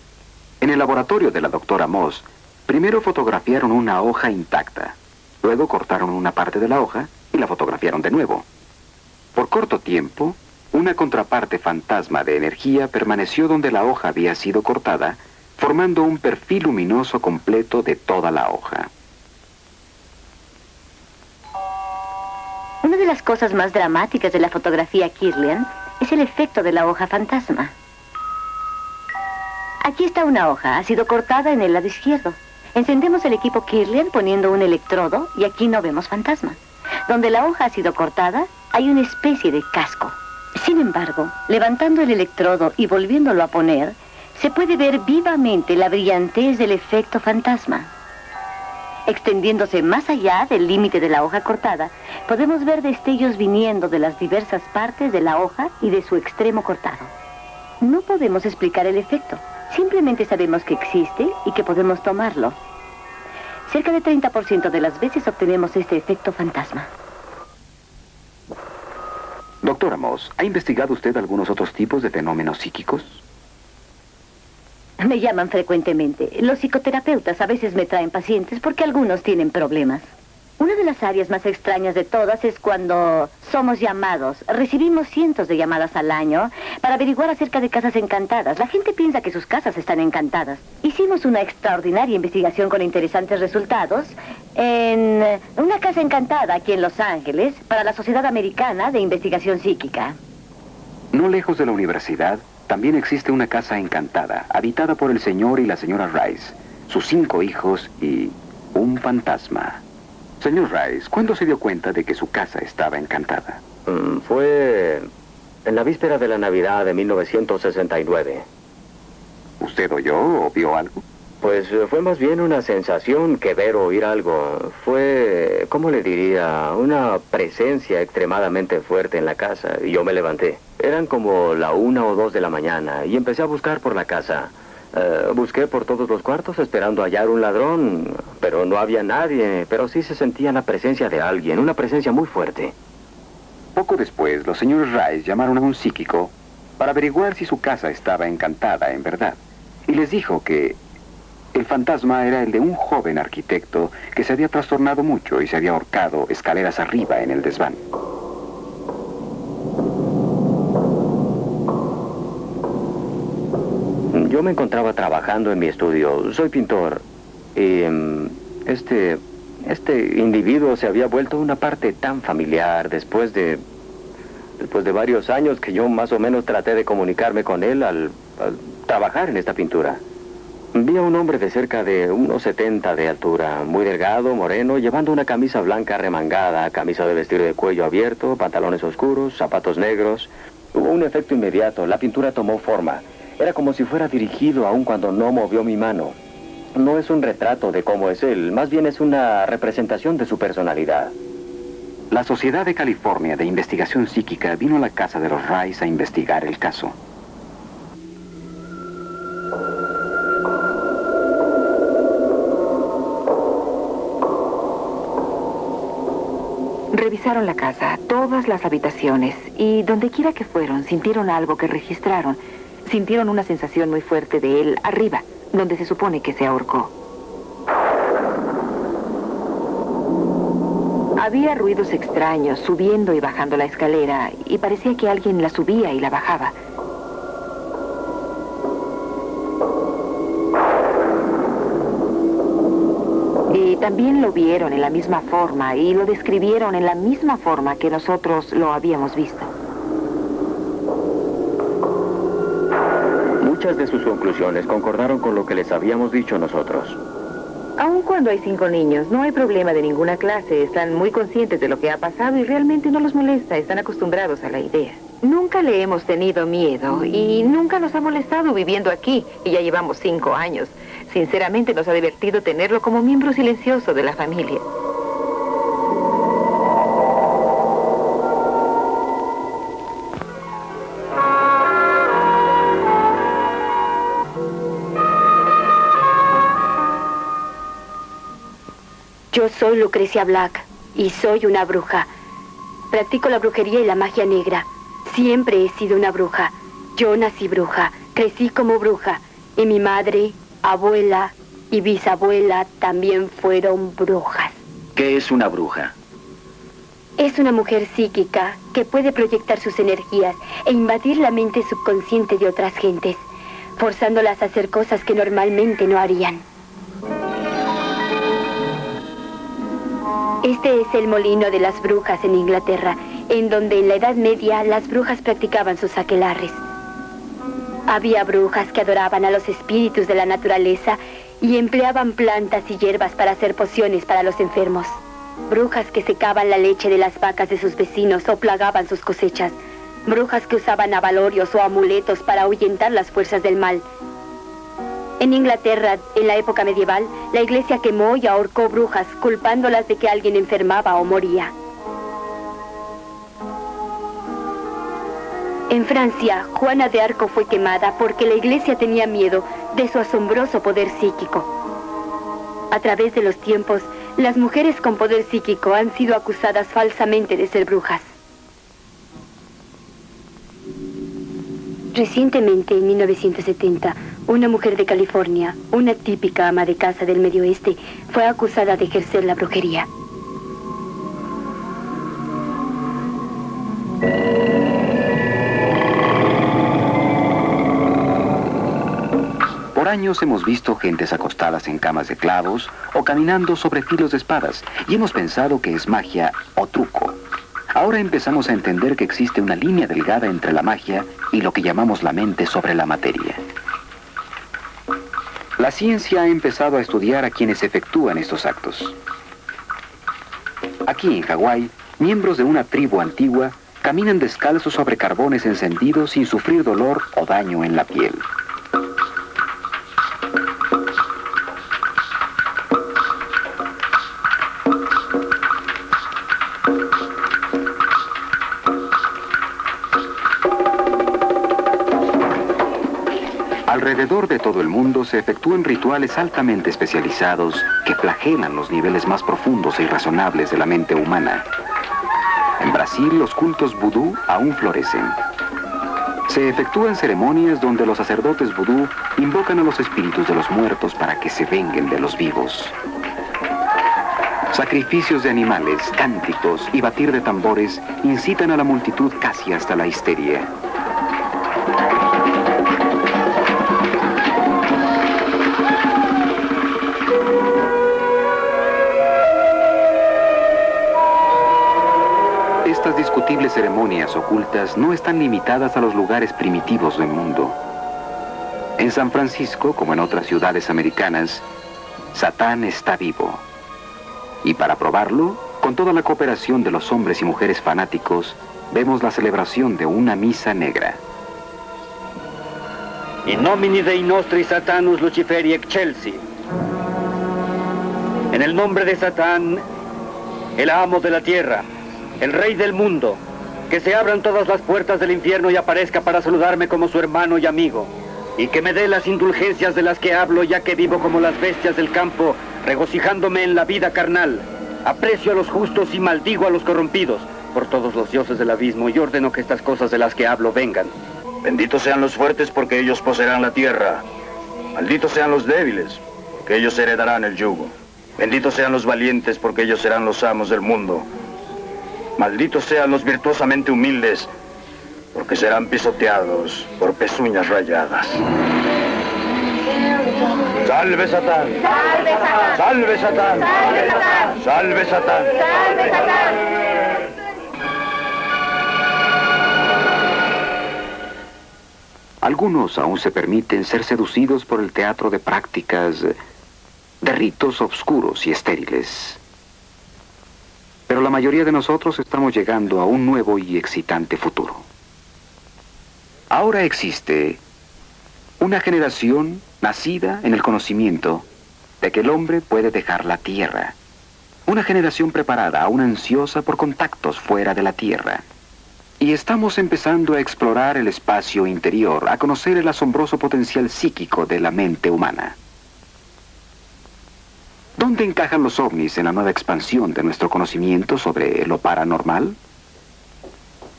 En el laboratorio de la doctora Moss, primero fotografiaron una hoja intacta. Luego cortaron una parte de la hoja y la fotografiaron de nuevo. Por corto tiempo, una contraparte fantasma de energía permaneció donde la hoja había sido cortada, formando un perfil luminoso completo de toda la hoja. Una de las cosas más dramáticas de la fotografía Kirlian es el efecto de la hoja fantasma. Aquí está una hoja, ha sido cortada en el lado izquierdo. Encendemos el equipo Kirlian poniendo un electrodo y aquí no vemos fantasma. Donde la hoja ha sido cortada, hay una especie de casco. Sin embargo, levantando el electrodo y volviéndolo a poner, se puede ver vivamente la brillantez del efecto fantasma. Extendiéndose más allá del límite de la hoja cortada, podemos ver destellos viniendo de las diversas partes de la hoja y de su extremo cortado. No podemos explicar el efecto, simplemente sabemos que existe y que podemos tomarlo. Cerca de 30% de las veces obtenemos este efecto fantasma. Doctor Amos, ¿ha investigado usted algunos otros tipos de fenómenos psíquicos? Me llaman frecuentemente. Los psicoterapeutas a veces me traen pacientes porque algunos tienen problemas. Una de las áreas más extrañas de todas es cuando somos llamados. Recibimos cientos de llamadas al año para averiguar acerca de casas encantadas. La gente piensa que sus casas están encantadas. Hicimos una extraordinaria investigación con interesantes resultados en una casa encantada aquí en Los Ángeles para la Sociedad Americana de Investigación Psíquica. No lejos de la universidad, también existe una casa encantada, habitada por el señor y la señora Rice, sus 5 hijos y un fantasma. Señor Rice, ¿cuándo se dio cuenta de que su casa estaba encantada? Fue en la víspera de la Navidad de 1969. ¿Usted oyó o vio algo? Pues fue más bien una sensación que ver o oír algo. Fue, ¿cómo le diría? Una presencia extremadamente fuerte en la casa y yo me levanté. Eran como la 1 o 2 de la mañana y empecé a buscar por la casa. Busqué por todos los cuartos esperando hallar un ladrón, pero no había nadie, pero sí se sentía la presencia de alguien, una presencia muy fuerte. Poco después, los señores Rice llamaron a un psíquico para averiguar si su casa estaba encantada en verdad. Y les dijo que el fantasma era el de un joven arquitecto que se había trastornado mucho y se había ahorcado escaleras arriba en el desván. Yo me encontraba trabajando en mi estudio. Soy pintor. Y este individuo se había vuelto una parte tan familiar después de varios años que yo más o menos traté de comunicarme con él al trabajar en esta pintura. Vi a un hombre de cerca de unos 70 de altura, muy delgado, moreno, llevando una camisa blanca remangada, camisa de vestir de cuello abierto, pantalones oscuros, zapatos negros. Hubo un efecto inmediato. La pintura tomó forma. Era como si fuera dirigido aun cuando no movió mi mano. No es un retrato de cómo es él, más bien es una representación de su personalidad. La Sociedad de California de Investigación Psíquica vino a la casa de los Rice a investigar el caso. Revisaron la casa, todas las habitaciones, y donde quiera que fueron, sintieron algo que registraron. Sintieron una sensación muy fuerte de él arriba, donde se supone que se ahorcó. Había ruidos extraños subiendo y bajando la escalera, y parecía que alguien la subía y la bajaba. Y también lo vieron en la misma forma y lo describieron en la misma forma que nosotros lo habíamos visto. Muchas de sus conclusiones concordaron con lo que les habíamos dicho nosotros. Aun cuando hay 5 niños, no hay problema de ninguna clase. Están muy conscientes de lo que ha pasado y realmente no los molesta. Están acostumbrados a la idea. Nunca le hemos tenido miedo y nunca nos ha molestado viviendo aquí. Y ya llevamos 5 años. Sinceramente nos ha divertido tenerlo como miembro silencioso de la familia. Yo soy Lucrecia Black y soy una bruja. Practico la brujería y la magia negra. Siempre he sido una bruja. Yo nací bruja, crecí como bruja. Y mi madre, abuela y bisabuela también fueron brujas. ¿Qué es una bruja? Es una mujer psíquica que puede proyectar sus energías e invadir la mente subconsciente de otras gentes, forzándolas a hacer cosas que normalmente no harían. Este es el molino de las brujas en Inglaterra, en donde en la Edad Media las brujas practicaban sus aquelarres. Había brujas que adoraban a los espíritus de la naturaleza y empleaban plantas y hierbas para hacer pociones para los enfermos. Brujas que secaban la leche de las vacas de sus vecinos o plagaban sus cosechas. Brujas que usaban abalorios o amuletos para ahuyentar las fuerzas del mal. En Inglaterra, en la época medieval, la iglesia quemó y ahorcó brujas, culpándolas de que alguien enfermaba o moría. En Francia, Juana de Arco fue quemada porque la iglesia tenía miedo de su asombroso poder psíquico. A través de los tiempos, las mujeres con poder psíquico han sido acusadas falsamente de ser brujas. Recientemente, en 1970, una mujer de California, una típica ama de casa del Medio Oeste, fue acusada de ejercer la brujería. Por años hemos visto gentes acostadas en camas de clavos o caminando sobre filos de espadas y hemos pensado que es magia o truco. Ahora empezamos a entender que existe una línea delgada entre la magia y lo que llamamos la mente sobre la materia. La ciencia ha empezado a estudiar a quienes efectúan estos actos. Aquí en Hawái, miembros de una tribu antigua caminan descalzos sobre carbones encendidos sin sufrir dolor o daño en la piel. Alrededor de todo el mundo se efectúan rituales altamente especializados que flagelan los niveles más profundos e irrazonables de la mente humana. En Brasil, los cultos vudú aún florecen. Se efectúan ceremonias donde los sacerdotes vudú invocan a los espíritus de los muertos para que se venguen de los vivos. Sacrificios de animales, cánticos y batir de tambores incitan a la multitud casi hasta la histeria. Estas discutibles ceremonias ocultas no están limitadas a los lugares primitivos del mundo. En San Francisco, como en otras ciudades americanas, Satán está vivo. Y para probarlo, con toda la cooperación de los hombres y mujeres fanáticos, vemos la celebración de una misa negra. In nomine Dei nostri Satanus Luciferi excelsi. En el nombre de Satán, el amo de la tierra, el rey del mundo, que se abran todas las puertas del infierno y aparezca para saludarme como su hermano y amigo, y que me dé las indulgencias de las que hablo, ya que vivo como las bestias del campo, regocijándome en la vida carnal. Aprecio a los justos y maldigo a los corrompidos, por todos los dioses del abismo, y ordeno que estas cosas de las que hablo vengan. Benditos sean los fuertes, porque ellos poseerán la tierra. Malditos sean los débiles, porque ellos heredarán el yugo. Benditos sean los valientes, porque ellos serán los amos del mundo. Malditos sean los virtuosamente humildes, porque serán pisoteados por pezuñas rayadas. ¡Salve Satán! ¡Salve Satán! ¡Salve Satán! ¡Salve Satán! ¡Salve Satán! Algunos aún se permiten ser seducidos por el teatro de prácticas, de ritos oscuros y estériles. Pero la mayoría de nosotros estamos llegando a un nuevo y excitante futuro. Ahora existe una generación nacida en el conocimiento de que el hombre puede dejar la Tierra. Una generación preparada, aún ansiosa por contactos fuera de la Tierra. Y estamos empezando a explorar el espacio interior, a conocer el asombroso potencial psíquico de la mente humana. ¿Dónde encajan los ovnis en la nueva expansión de nuestro conocimiento sobre lo paranormal?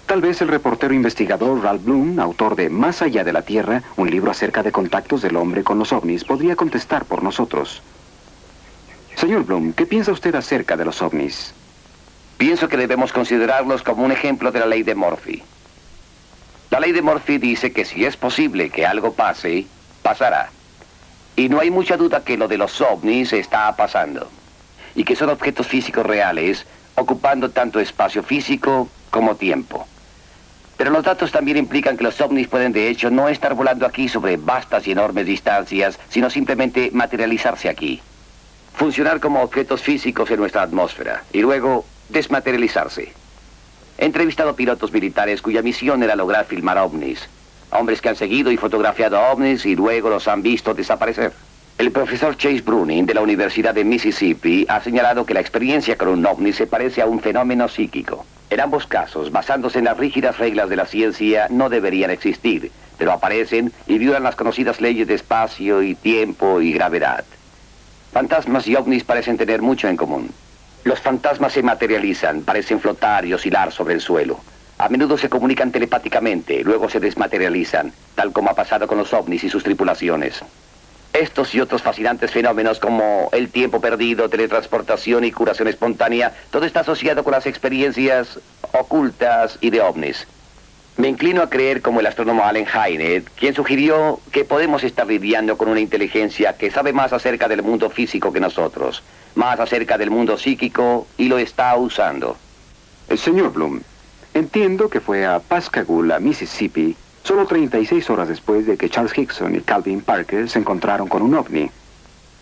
Tal vez el reportero investigador Ralph Bloom, autor de Más allá de la Tierra, un libro acerca de contactos del hombre con los ovnis, podría contestar por nosotros. Señor Bloom, ¿qué piensa usted acerca de los ovnis? Pienso que debemos considerarlos como un ejemplo de la ley de Murphy. La ley de Murphy dice que si es posible que algo pase, pasará. Y no hay mucha duda que lo de los ovnis está pasando. Y que son objetos físicos reales, ocupando tanto espacio físico como tiempo. Pero los datos también implican que los ovnis pueden de hecho no estar volando aquí sobre vastas y enormes distancias, sino simplemente materializarse aquí. Funcionar como objetos físicos en nuestra atmósfera y luego desmaterializarse. He entrevistado pilotos militares cuya misión era lograr filmar ovnis. Hombres que han seguido y fotografiado ovnis y luego los han visto desaparecer. El profesor Chase Bruning de la Universidad de Mississippi ha señalado que la experiencia con un ovni se parece a un fenómeno psíquico. En ambos casos, basándose en las rígidas reglas de la ciencia, no deberían existir, pero aparecen y violan las conocidas leyes de espacio y tiempo y gravedad. Fantasmas y ovnis parecen tener mucho en común. Los fantasmas se materializan, parecen flotar y oscilar sobre el suelo. A menudo se comunican telepáticamente, luego se desmaterializan, tal como ha pasado con los ovnis y sus tripulaciones. Estos y otros fascinantes fenómenos como el tiempo perdido, teletransportación y curación espontánea, todo está asociado con las experiencias ocultas y de ovnis. Me inclino a creer como el astrónomo Allen Hynek, quien sugirió que podemos estar lidiando con una inteligencia que sabe más acerca del mundo físico que nosotros, más acerca del mundo psíquico y lo está usando. Señor Bloom, entiendo que fue a Pascagoula, Mississippi, solo 36 horas después de que Charles Hickson y Calvin Parker se encontraron con un ovni.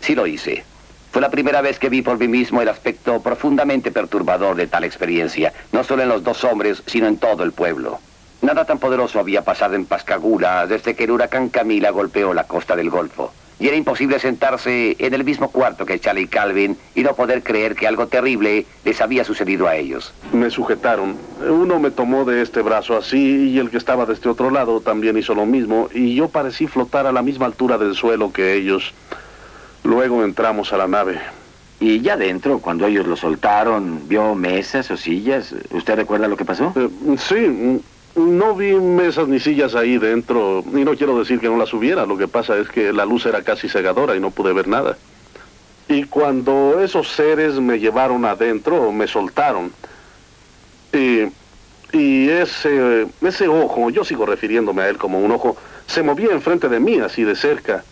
Sí lo hice. Fue la primera vez que vi por mí mismo el aspecto profundamente perturbador de tal experiencia, no solo en los dos hombres, sino en todo el pueblo. Nada tan poderoso había pasado en Pascagoula desde que el huracán Camila golpeó la costa del Golfo. Y era imposible sentarse en el mismo cuarto que Charlie y Calvin y no poder creer que algo terrible les había sucedido a ellos. Me sujetaron. Uno me tomó de este brazo así y el que estaba de este otro lado también hizo lo mismo y yo parecí flotar a la misma altura del suelo que ellos. Luego entramos a la nave. Y ya dentro, cuando ellos lo soltaron, ¿vio mesas o sillas? ¿Usted recuerda lo que pasó? Sí. No vi mesas ni sillas ahí dentro, y no quiero decir que no las hubiera, lo que pasa es que la luz era casi cegadora y no pude ver nada. Y cuando esos seres me llevaron adentro, me soltaron. Y ese ojo, yo sigo refiriéndome a él como un ojo, se movía enfrente de mí, así de cerca,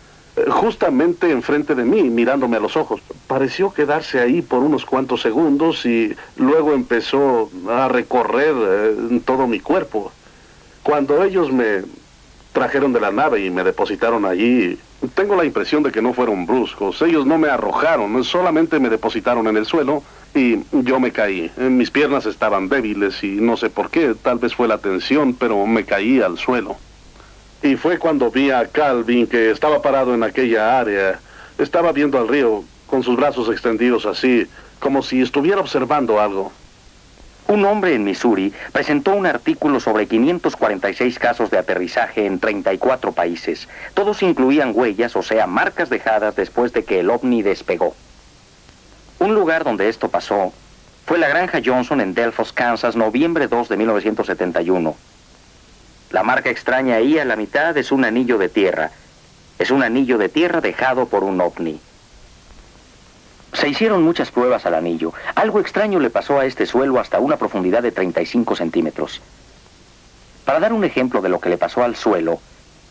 justamente enfrente de mí, mirándome a los ojos. Pareció quedarse ahí por unos cuantos segundos y luego empezó a recorrer todo mi cuerpo. Cuando ellos me trajeron de la nave y me depositaron allí, tengo la impresión de que no fueron bruscos. Ellos no me arrojaron, solamente me depositaron en el suelo y yo me caí. Mis piernas estaban débiles y no sé por qué, tal vez fue la tensión, pero me caí al suelo. Y fue cuando vi a Calvin, que estaba parado en aquella área. Estaba viendo al río con sus brazos extendidos así, como si estuviera observando algo. Un hombre en Missouri presentó un artículo sobre 546 casos de aterrizaje en 34 países. Todos incluían huellas, o sea, marcas dejadas después de que el ovni despegó. Un lugar donde esto pasó fue la granja Johnson en Delphos, Kansas, noviembre 2 de 1971. La marca extraña ahí a la mitad es un anillo de tierra. Es un anillo de tierra dejado por un ovni. Se hicieron muchas pruebas al anillo. Algo extraño le pasó a este suelo hasta una profundidad de 35 centímetros. Para dar un ejemplo de lo que le pasó al suelo,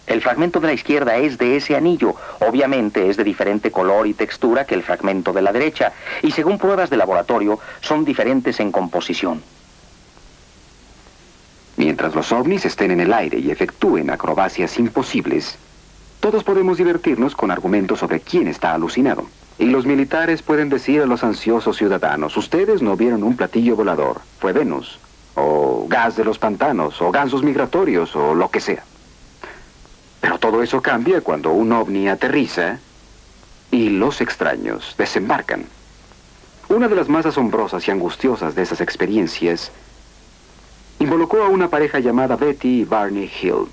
el fragmento de la izquierda es de ese anillo. Obviamente es de diferente color y textura que el fragmento de la derecha, y según pruebas de laboratorio, son diferentes en composición. Mientras los ovnis estén en el aire y efectúen acrobacias imposibles, todos podemos divertirnos con argumentos sobre quién está alucinado. Y los militares pueden decir a los ansiosos ciudadanos, ustedes no vieron un platillo volador, fue Venus, o gas de los pantanos, o gansos migratorios, o lo que sea. Pero todo eso cambia cuando un ovni aterriza y los extraños desembarcan. Una de las más asombrosas y angustiosas de esas experiencias involucró a una pareja llamada Betty y Barney Hill.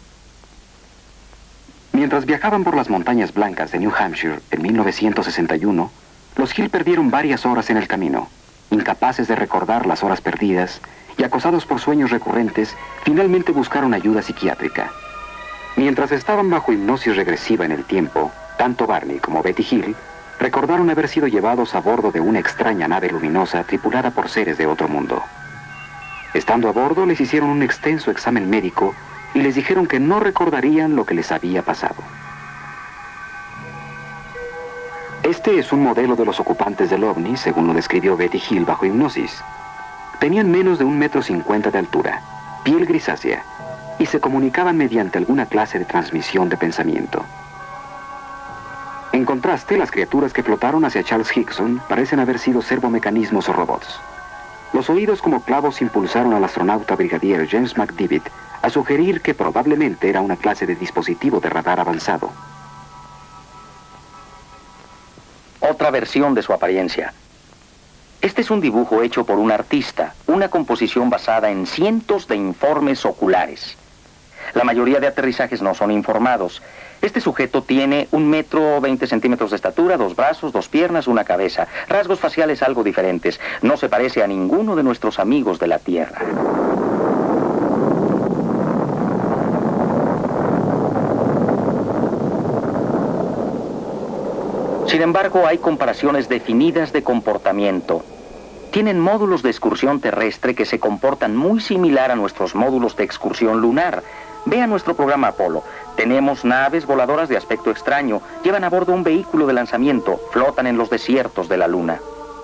Mientras viajaban por las montañas blancas de New Hampshire en 1961, los Hill perdieron varias horas en el camino. Incapaces de recordar las horas perdidas y acosados por sueños recurrentes, finalmente buscaron ayuda psiquiátrica. Mientras estaban bajo hipnosis regresiva en el tiempo, tanto Barney como Betty Hill recordaron haber sido llevados a bordo de una extraña nave luminosa tripulada por seres de otro mundo. Estando a bordo, les hicieron un extenso examen médico y les dijeron que no recordarían lo que les había pasado. Este es un modelo de los ocupantes del ovni, según lo describió Betty Hill bajo hipnosis. Tenían menos de 1,50 m de altura, piel grisácea, y se comunicaban mediante alguna clase de transmisión de pensamiento. En contraste, las criaturas que flotaron hacia Charles Hickson parecen haber sido servomecanismos o robots. Los oídos como clavos impulsaron al astronauta brigadier James McDivitt a sugerir que probablemente era una clase de dispositivo de radar avanzado. Otra versión de su apariencia. Este es un dibujo hecho por un artista, una composición basada en cientos de informes oculares. La mayoría de aterrizajes no son informados. Este sujeto tiene 1,20 m de estatura, 2 brazos, 2 piernas, una cabeza. Rasgos faciales algo diferentes. No se parece a ninguno de nuestros amigos de la Tierra. Sin embargo, hay comparaciones definidas de comportamiento. Tienen módulos de excursión terrestre que se comportan muy similar a nuestros módulos de excursión lunar. Vea nuestro programa Apolo. Tenemos naves voladoras de aspecto extraño. Llevan a bordo un vehículo de lanzamiento. Flotan en los desiertos de la Luna.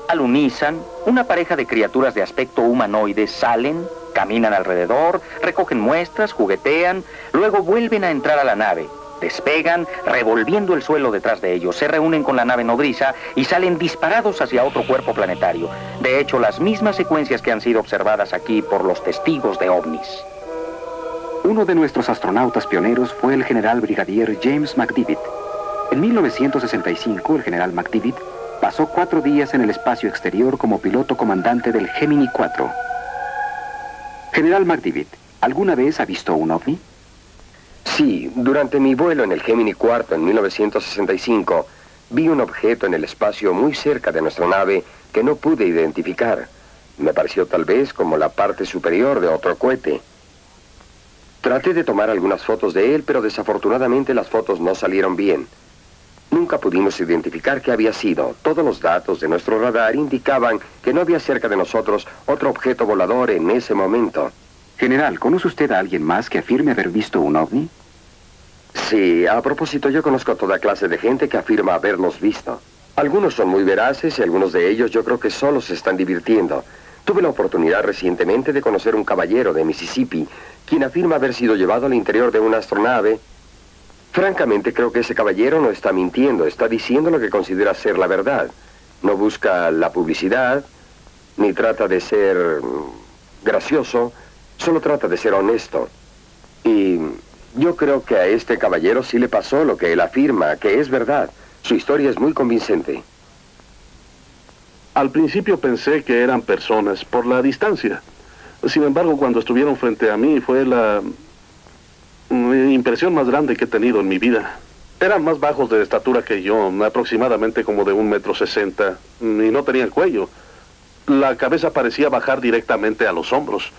Alunizan. Una pareja de criaturas de aspecto humanoide salen, caminan alrededor, recogen muestras, juguetean, luego vuelven a entrar a la nave. Despegan, revolviendo el suelo detrás de ellos, se reúnen con la nave nodriza y salen disparados hacia otro cuerpo planetario. De hecho, las mismas secuencias que han sido observadas aquí por los testigos de ovnis. Uno de nuestros astronautas pioneros fue el general brigadier James McDivitt. En 1965, el general McDivitt pasó 4 días en el espacio exterior como piloto comandante del Gemini 4. General McDivitt, ¿alguna vez ha visto un ovni? Sí, durante mi vuelo en el Gemini 4 en 1965, vi un objeto en el espacio muy cerca de nuestra nave que no pude identificar. Me pareció tal vez como la parte superior de otro cohete. Traté de tomar algunas fotos de él, pero desafortunadamente las fotos no salieron bien. Nunca pudimos identificar qué había sido. Todos los datos de nuestro radar indicaban que no había cerca de nosotros otro objeto volador en ese momento. General, ¿conoce usted a alguien más que afirme haber visto un ovni? Sí, a propósito, yo conozco a toda clase de gente que afirma haberlos visto. Algunos son muy veraces y algunos de ellos yo creo que solo se están divirtiendo. Tuve la oportunidad recientemente de conocer un caballero de Mississippi, quien afirma haber sido llevado al interior de una astronave. Francamente, creo que ese caballero no está mintiendo, está diciendo lo que considera ser la verdad. No busca la publicidad, ni trata de ser gracioso, solo trata de ser honesto. Y yo creo que a este caballero sí le pasó lo que él afirma, que es verdad. Su historia es muy convincente. Al principio pensé que eran personas por la distancia. Sin embargo, cuando estuvieron frente a mí fue la impresión más grande que he tenido en mi vida. Eran más bajos de estatura que yo, aproximadamente como de 1,60 m, y no tenían cuello. La cabeza parecía bajar directamente a los hombros.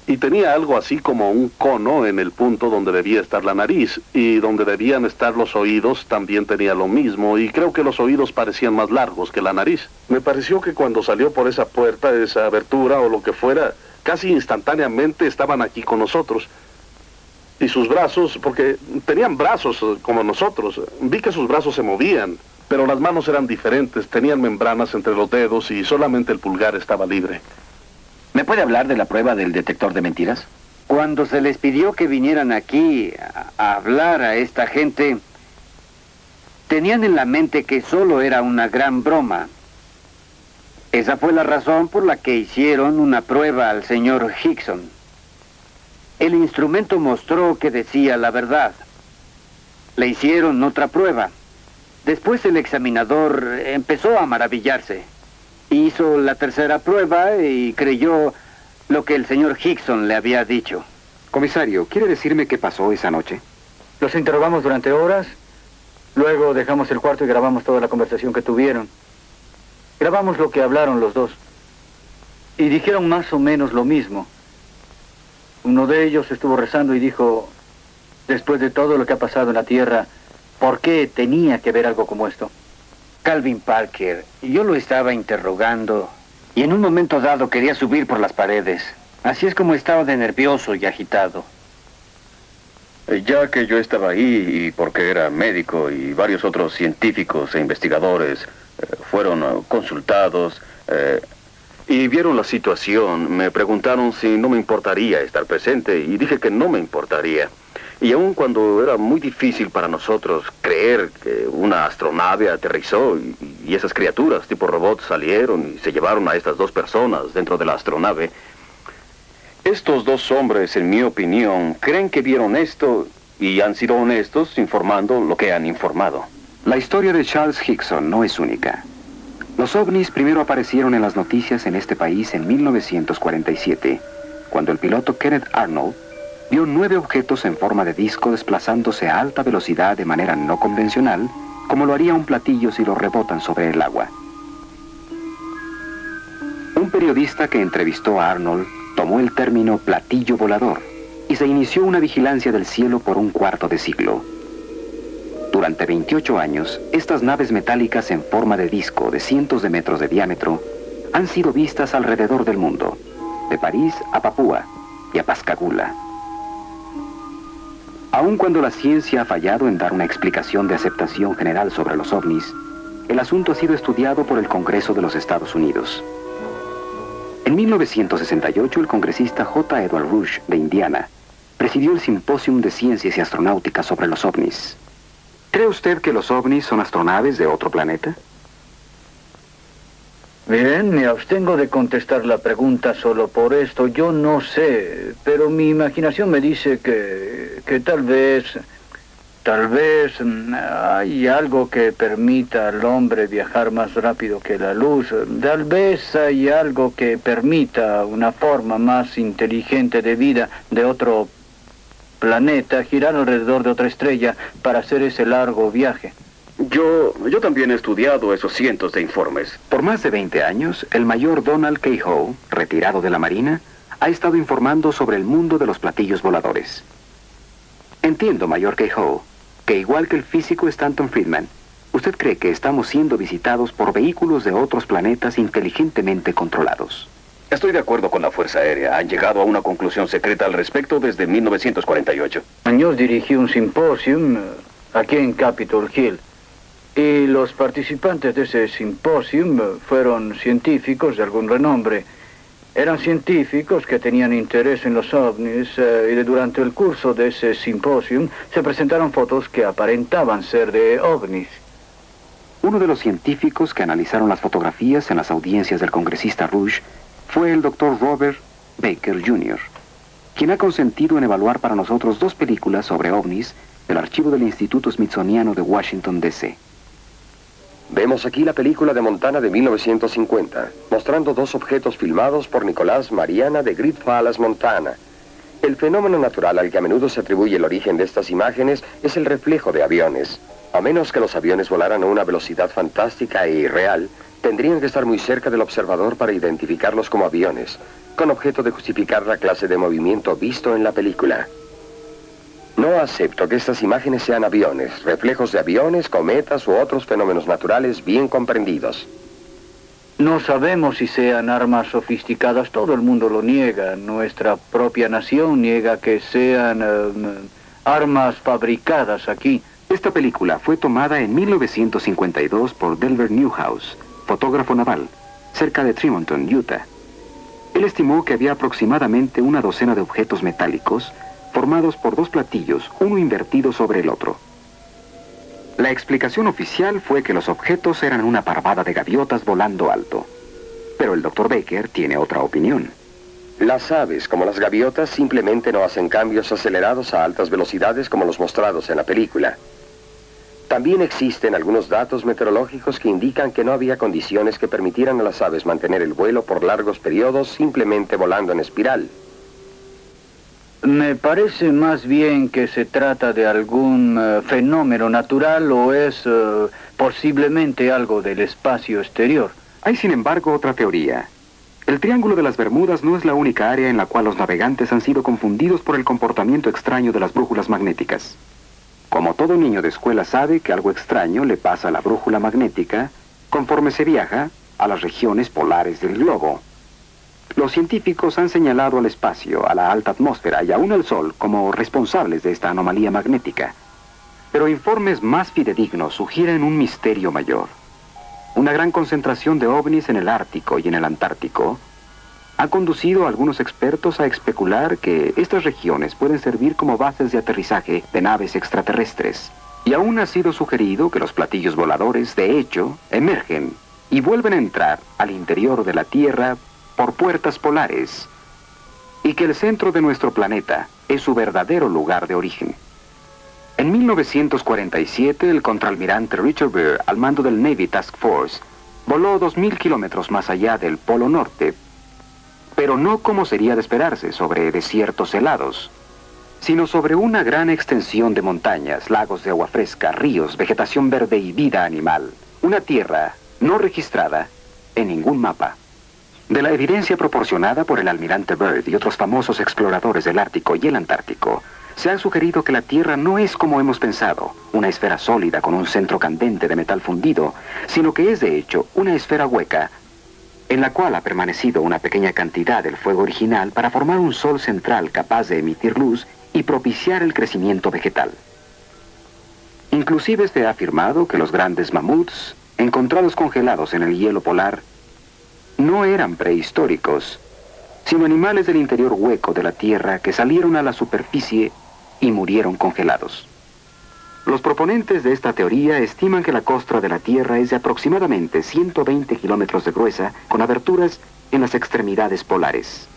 Y tenía algo así como un cono en el punto donde debía estar la nariz, y donde debían estar los oídos también tenía lo mismo, y creo que los oídos parecían más largos que la nariz. Me pareció que cuando salió por esa puerta, esa abertura o lo que fuera, casi instantáneamente estaban aquí con nosotros. Y sus brazos, porque tenían brazos como nosotros, vi que sus brazos se movían, pero las manos eran diferentes, tenían membranas entre los dedos y solamente el pulgar estaba libre. ¿Me puede hablar de la prueba del detector de mentiras? Cuando se les pidió que vinieran aquí a hablar a esta gente, tenían en la mente que solo era una gran broma. Esa fue la razón por la que hicieron una prueba al señor Hickson. El instrumento mostró que decía la verdad. Le hicieron otra prueba. Después el examinador empezó a maravillarse. Hizo la tercera prueba y creyó lo que el señor Hickson le había dicho. Comisario, ¿quiere decirme qué pasó esa noche? Los interrogamos durante horas, luego dejamos el cuarto y grabamos toda la conversación que tuvieron. Grabamos lo que hablaron los dos. Y dijeron más o menos lo mismo. Uno de ellos estuvo rezando y dijo, después de todo lo que ha pasado en la Tierra, ¿por qué tenía que ver algo como esto? Calvin Parker, yo lo estaba interrogando y en un momento dado quería subir por las paredes. Así es como estaba de nervioso y agitado. Ya que yo estaba ahí y porque era médico y varios otros científicos e investigadores fueron consultados y vieron la situación, me preguntaron si no me importaría estar presente y dije que no me importaría. Y aun cuando era muy difícil para nosotros creer que una astronave aterrizó y esas criaturas tipo robots salieron y se llevaron a estas 2 personas dentro de la astronave, Estos dos hombres, en mi opinión, creen que vieron esto y han sido honestos informando lo que han informado. La historia de Charles Hickson no es única. Los ovnis primero aparecieron en las noticias en este país en 1947, cuando el piloto Kenneth Arnold vio 9 objetos en forma de disco desplazándose a alta velocidad de manera no convencional, como lo haría un platillo si lo rebotan sobre el agua. Un periodista que entrevistó a Arnold tomó el término platillo volador y se inició una vigilancia del cielo por un cuarto de siglo. Durante 28 años, estas naves metálicas en forma de disco de cientos de metros de diámetro han sido vistas alrededor del mundo, de París a Papúa y a Pascagoula. Aun cuando la ciencia ha fallado en dar una explicación de aceptación general sobre los ovnis, el asunto ha sido estudiado por el Congreso de los Estados Unidos. En 1968, el congresista J. Edward Rush, de Indiana, presidió el Simposium de Ciencias y Astronáutica sobre los ovnis. ¿Cree usted que los ovnis son astronaves de otro planeta? Bien, me abstengo de contestar la pregunta solo por esto. Yo no sé, pero mi imaginación me dice que tal vez hay algo que permita al hombre viajar más rápido que la luz. Tal vez hay algo que permita una forma más inteligente de vida de otro planeta girar alrededor de otra estrella para hacer ese largo viaje. Yo también he estudiado esos cientos de informes. Por más de 20 años, el mayor Donald K. Howe, retirado de la Marina, ha estado informando sobre el mundo de los platillos voladores. Entiendo, mayor K. Howe, que igual que el físico Stanton Friedman, usted cree que estamos siendo visitados por vehículos de otros planetas inteligentemente controlados. Estoy de acuerdo con la Fuerza Aérea. Han llegado a una conclusión secreta al respecto desde 1948. Años dirigí un simposium aquí en Capitol Hill. Y los participantes de ese simposium fueron científicos de algún renombre. Eran científicos que tenían interés en los ovnis y durante el curso de ese simposium se presentaron fotos que aparentaban ser de ovnis. Uno de los científicos que analizaron las fotografías en las audiencias del congresista Rush fue el Dr. Robert Baker Jr., quien ha consentido en evaluar para nosotros 2 películas sobre ovnis del archivo del Instituto Smithsoniano de Washington, D.C. Vemos aquí la película de Montana de 1950, mostrando 2 objetos filmados por Nicolás Mariana de Great Falls, Montana. El fenómeno natural al que a menudo se atribuye el origen de estas imágenes es el reflejo de aviones. A menos que los aviones volaran a una velocidad fantástica e irreal, tendrían que estar muy cerca del observador para identificarlos como aviones, con objeto de justificar la clase de movimiento visto en la película. No acepto que estas imágenes sean aviones, reflejos de aviones, cometas u otros fenómenos naturales bien comprendidos. No sabemos si sean armas sofisticadas, todo el mundo lo niega. Nuestra propia nación niega que sean armas fabricadas aquí. Esta película fue tomada en 1952 por Delbert Newhouse, fotógrafo naval, cerca de Tremonton, Utah. Él estimó que había aproximadamente una docena de objetos metálicos formados por 2 platillos, uno invertido sobre el otro. La explicación oficial fue que los objetos eran una parvada de gaviotas volando alto. Pero el Dr. Baker tiene otra opinión. Las aves, como las gaviotas, simplemente no hacen cambios acelerados a altas velocidades como los mostrados en la película. También existen algunos datos meteorológicos que indican que no había condiciones que permitieran a las aves mantener el vuelo por largos periodos simplemente volando en espiral. Me parece más bien que se trata de algún fenómeno natural o es posiblemente algo del espacio exterior. Hay, sin embargo, otra teoría. El Triángulo de las Bermudas no es la única área en la cual los navegantes han sido confundidos por el comportamiento extraño de las brújulas magnéticas. Como todo niño de escuela sabe que algo extraño le pasa a la brújula magnética conforme se viaja a las regiones polares del globo. Los científicos han señalado al espacio, a la alta atmósfera y aún al Sol como responsables de esta anomalía magnética. Pero informes más fidedignos sugieren un misterio mayor. Una gran concentración de ovnis en el Ártico y en el Antártico ha conducido a algunos expertos a especular que estas regiones pueden servir como bases de aterrizaje de naves extraterrestres. Y aún ha sido sugerido que los platillos voladores, de hecho, emergen y vuelven a entrar al interior de la Tierra por puertas polares. y que el centro de nuestro planeta es su verdadero lugar de origen. En 1947, el contraalmirante Richard Byrd, al mando del Navy Task Force, voló 2.000 kilómetros más allá del Polo Norte, pero no como sería de esperarse sobre desiertos helados, sino sobre una gran extensión de montañas, lagos de agua fresca, ríos, vegetación verde y vida animal. Una tierra no registrada en ningún mapa. De la evidencia proporcionada por el almirante Byrd y otros famosos exploradores del Ártico y el Antártico, se ha sugerido que la Tierra no es como hemos pensado, una esfera sólida con un centro candente de metal fundido, sino que es de hecho una esfera hueca, en la cual ha permanecido una pequeña cantidad del fuego original para formar un sol central capaz de emitir luz y propiciar el crecimiento vegetal. Inclusive se ha afirmado que los grandes mamuts, encontrados congelados en el hielo polar, no eran prehistóricos, sino animales del interior hueco de la Tierra que salieron a la superficie y murieron congelados. Los proponentes de esta teoría estiman que la costra de la Tierra es de aproximadamente 120 kilómetros de gruesa, con aberturas en las extremidades polares.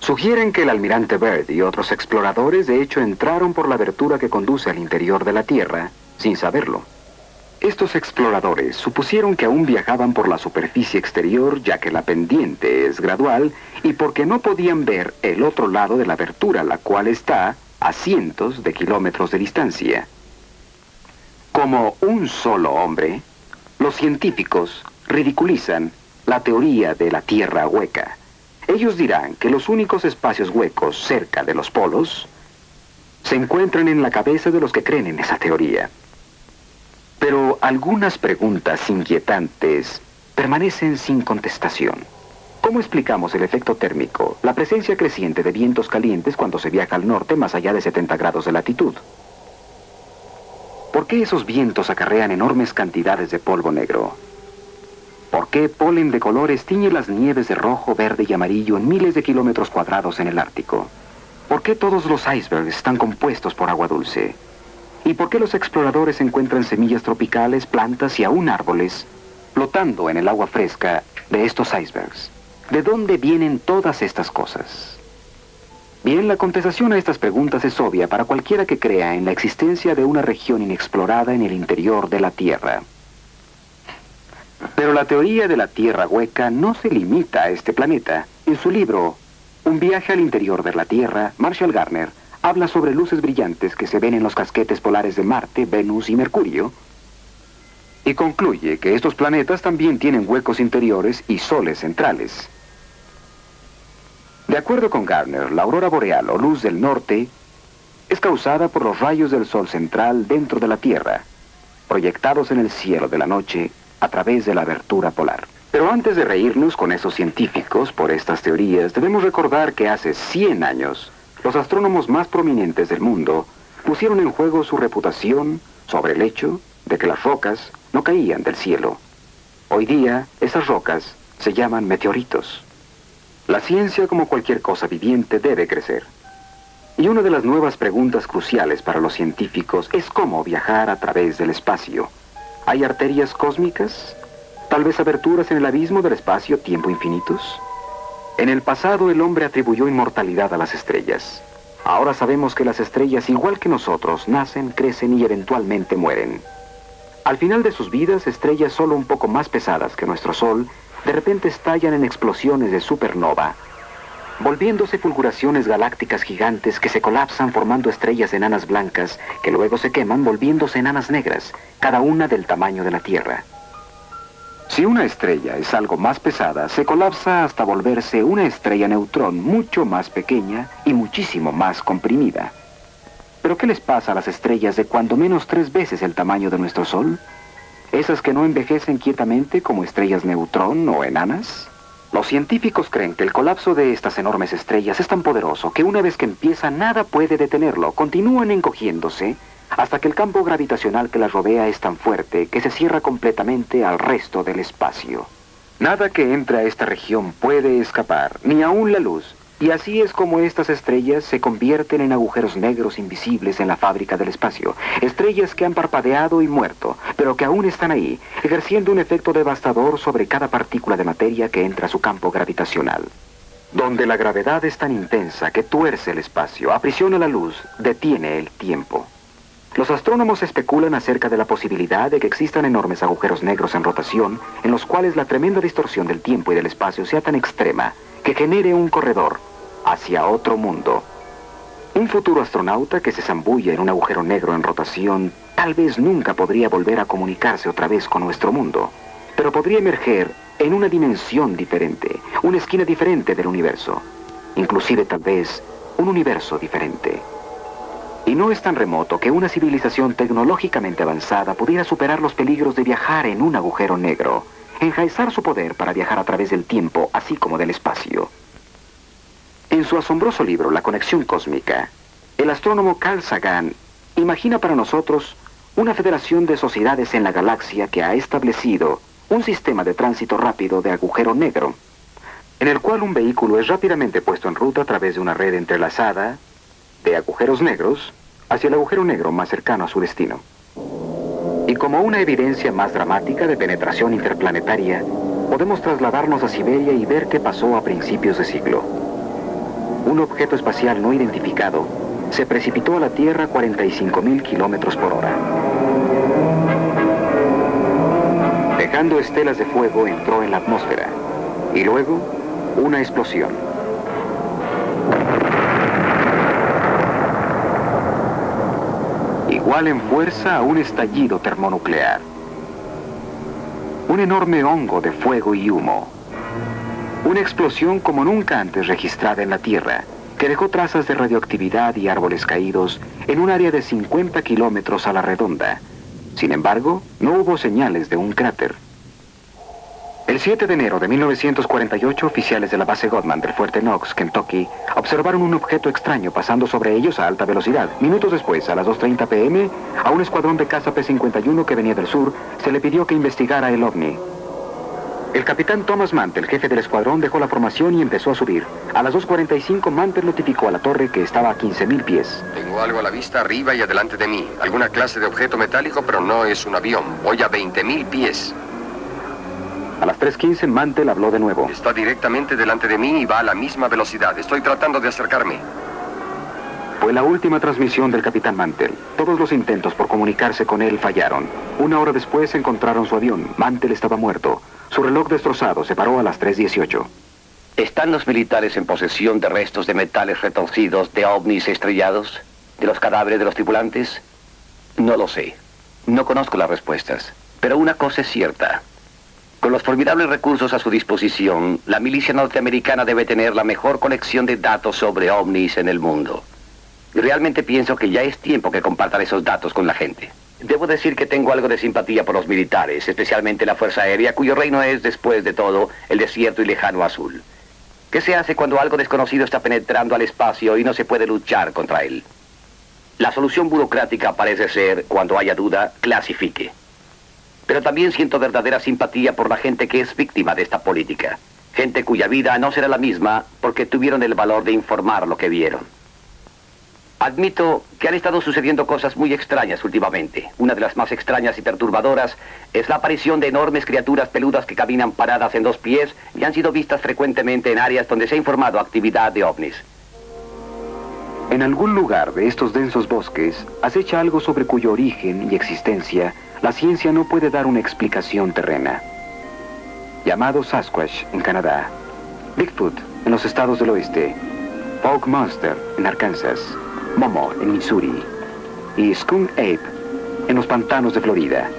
Sugieren que el almirante Byrd y otros exploradores de hecho entraron por la abertura que conduce al interior de la Tierra, sin saberlo. Estos exploradores supusieron que aún viajaban por la superficie exterior, ya que la pendiente es gradual, y porque no podían ver el otro lado de la abertura, la cual está a cientos de kilómetros de distancia. Como un solo hombre, los científicos ridiculizan la teoría de la Tierra hueca. Ellos dirán que los únicos espacios huecos cerca de los polos se encuentran en la cabeza de los que creen en esa teoría. Pero algunas preguntas inquietantes permanecen sin contestación. ¿Cómo explicamos el efecto térmico, la presencia creciente de vientos calientes cuando se viaja al norte más allá de 70 grados de latitud? ¿Por qué esos vientos acarrean enormes cantidades de polvo negro? ¿Por qué polen de colores tiñe las nieves de rojo, verde y amarillo en miles de kilómetros cuadrados en el Ártico? ¿Por qué todos los icebergs están compuestos por agua dulce? ¿Y por qué los exploradores encuentran semillas tropicales, plantas y aún árboles flotando en el agua fresca de estos icebergs? ¿De dónde vienen todas estas cosas? Bien, la contestación a estas preguntas es obvia para cualquiera que crea en la existencia de una región inexplorada en el interior de la Tierra. Pero la teoría de la Tierra hueca no se limita a este planeta. En su libro, Un viaje al interior de la Tierra, Marshall Gardner habla sobre luces brillantes que se ven en los casquetes polares de Marte, Venus y Mercurio, y concluye que estos planetas también tienen huecos interiores y soles centrales. De acuerdo con Gardner, la aurora boreal o luz del norte es causada por los rayos del sol central dentro de la Tierra, proyectados en el cielo de la noche a través de la abertura polar. Pero antes de reírnos con esos científicos por estas teorías, debemos recordar que hace 100 años, los astrónomos más prominentes del mundo pusieron en juego su reputación sobre el hecho de que las rocas no caían del cielo. Hoy día, esas rocas se llaman meteoritos. La ciencia, como cualquier cosa viviente, debe crecer. Y una de las nuevas preguntas cruciales para los científicos es cómo viajar a través del espacio. ¿Hay arterias cósmicas? ¿Tal vez aberturas en el abismo del espacio-tiempo infinitos? En el pasado el hombre atribuyó inmortalidad a las estrellas. Ahora sabemos que las estrellas, igual que nosotros, nacen, crecen y eventualmente mueren. Al final de sus vidas, estrellas solo un poco más pesadas que nuestro Sol, de repente estallan en explosiones de supernova, volviéndose fulguraciones galácticas gigantes que se colapsan formando estrellas enanas blancas que luego se queman volviéndose enanas negras, cada una del tamaño de la Tierra. Si una estrella es algo más pesada, se colapsa hasta volverse una estrella neutrón mucho más pequeña y muchísimo más comprimida. ¿Pero qué les pasa a las estrellas de cuando menos 3 veces el tamaño de nuestro Sol? ¿Esas que no envejecen quietamente como estrellas neutrón o enanas? Los científicos creen que el colapso de estas enormes estrellas es tan poderoso que una vez que empieza nada puede detenerlo. Continúan encogiéndose hasta que el campo gravitacional que las rodea es tan fuerte que se cierra completamente al resto del espacio. Nada que entre a esta región puede escapar, ni aún la luz, y así es como estas estrellas se convierten en agujeros negros invisibles en la fábrica del espacio. Estrellas que han parpadeado y muerto, pero que aún están ahí, ejerciendo un efecto devastador sobre cada partícula de materia que entra a su campo gravitacional. donde la gravedad es tan intensa que tuerce el espacio, aprisiona la luz, detiene el tiempo. Los astrónomos especulan acerca de la posibilidad de que existan enormes agujeros negros en rotación, en los cuales la tremenda distorsión del tiempo y del espacio sea tan extrema que genere un corredor hacia otro mundo. Un futuro astronauta que se zambulla en un agujero negro en rotación tal vez nunca podría volver a comunicarse otra vez con nuestro mundo, pero podría emerger en una dimensión diferente, una esquina diferente del universo, inclusive tal vez un universo diferente. Y no es tan remoto que una civilización tecnológicamente avanzada pudiera superar los peligros de viajar en un agujero negro, enjaezar su poder para viajar a través del tiempo, así como del espacio. En su asombroso libro, La conexión cósmica, el astrónomo Carl Sagan imagina para nosotros una federación de sociedades en la galaxia que ha establecido un sistema de tránsito rápido de agujero negro, en el cual un vehículo es rápidamente puesto en ruta a través de una red entrelazada de agujeros negros hacia el agujero negro más cercano a su destino. Y como una evidencia más dramática de penetración interplanetaria, podemos trasladarnos a Siberia y ver qué pasó a principios de siglo. Un objeto espacial no identificado se precipitó a la Tierra a 45.000 kilómetros por hora. Dejando estelas de fuego, entró en la atmósfera. Y luego, una explosión. Igual en fuerza a un estallido termonuclear. Un enorme hongo de fuego y humo. Una explosión como nunca antes registrada en la Tierra, que dejó trazas de radioactividad y árboles caídos en un área de 50 kilómetros a la redonda. Sin embargo, no hubo señales de un cráter. El 7 de enero de 1948, oficiales de la base Godman del fuerte Knox, Kentucky, observaron un objeto extraño pasando sobre ellos a alta velocidad. Minutos después, a las 2:30 p.m., a un escuadrón de caza P-51 que venía del sur, se le pidió que investigara el ovni. El capitán Thomas Mantell, jefe del escuadrón, dejó la formación y empezó a subir. A las 2:45, Mantell notificó a la torre que estaba a 15.000 pies. Tengo algo a la vista arriba y adelante de mí. Alguna clase de objeto metálico, pero no es un avión. Voy a 20.000 pies. A las 3:15, Mantell habló de nuevo. Está directamente delante de mí y va a la misma velocidad. Estoy tratando de acercarme. Fue la última transmisión del capitán Mantell. Todos los intentos por comunicarse con él fallaron. Una hora después encontraron su avión. Mantell estaba muerto. Su reloj destrozado se paró a las 3:18. ¿Están los militares en posesión de restos de metales retorcidos, de ovnis estrellados? ¿De los cadáveres de los tripulantes? No lo sé. No conozco las respuestas. Pero una cosa es cierta. Con los formidables recursos a su disposición, la milicia norteamericana debe tener la mejor colección de datos sobre ovnis en el mundo. Y realmente pienso que ya es tiempo que compartan esos datos con la gente. Debo decir que tengo algo de simpatía por los militares, especialmente la Fuerza Aérea, cuyo reino es, después de todo, el desierto y lejano azul. ¿Qué se hace cuando algo desconocido está penetrando al espacio y no se puede luchar contra él? La solución burocrática parece ser, cuando haya duda, clasifique. Pero también siento verdadera simpatía por la gente que es víctima de esta política. Gente cuya vida no será la misma porque tuvieron el valor de informar lo que vieron. Admito que han estado sucediendo cosas muy extrañas últimamente. Una de las más extrañas y perturbadoras es la aparición de enormes criaturas peludas que caminan paradas en 2 pies y han sido vistas frecuentemente en áreas donde se ha informado actividad de ovnis. En algún lugar de estos densos bosques acecha algo sobre cuyo origen y existencia la ciencia no puede dar una explicación terrena. Llamado Sasquatch en Canadá, Bigfoot en los estados del oeste, Fog Monster en Arkansas, Momo en Missouri y Skunk Ape en los pantanos de Florida.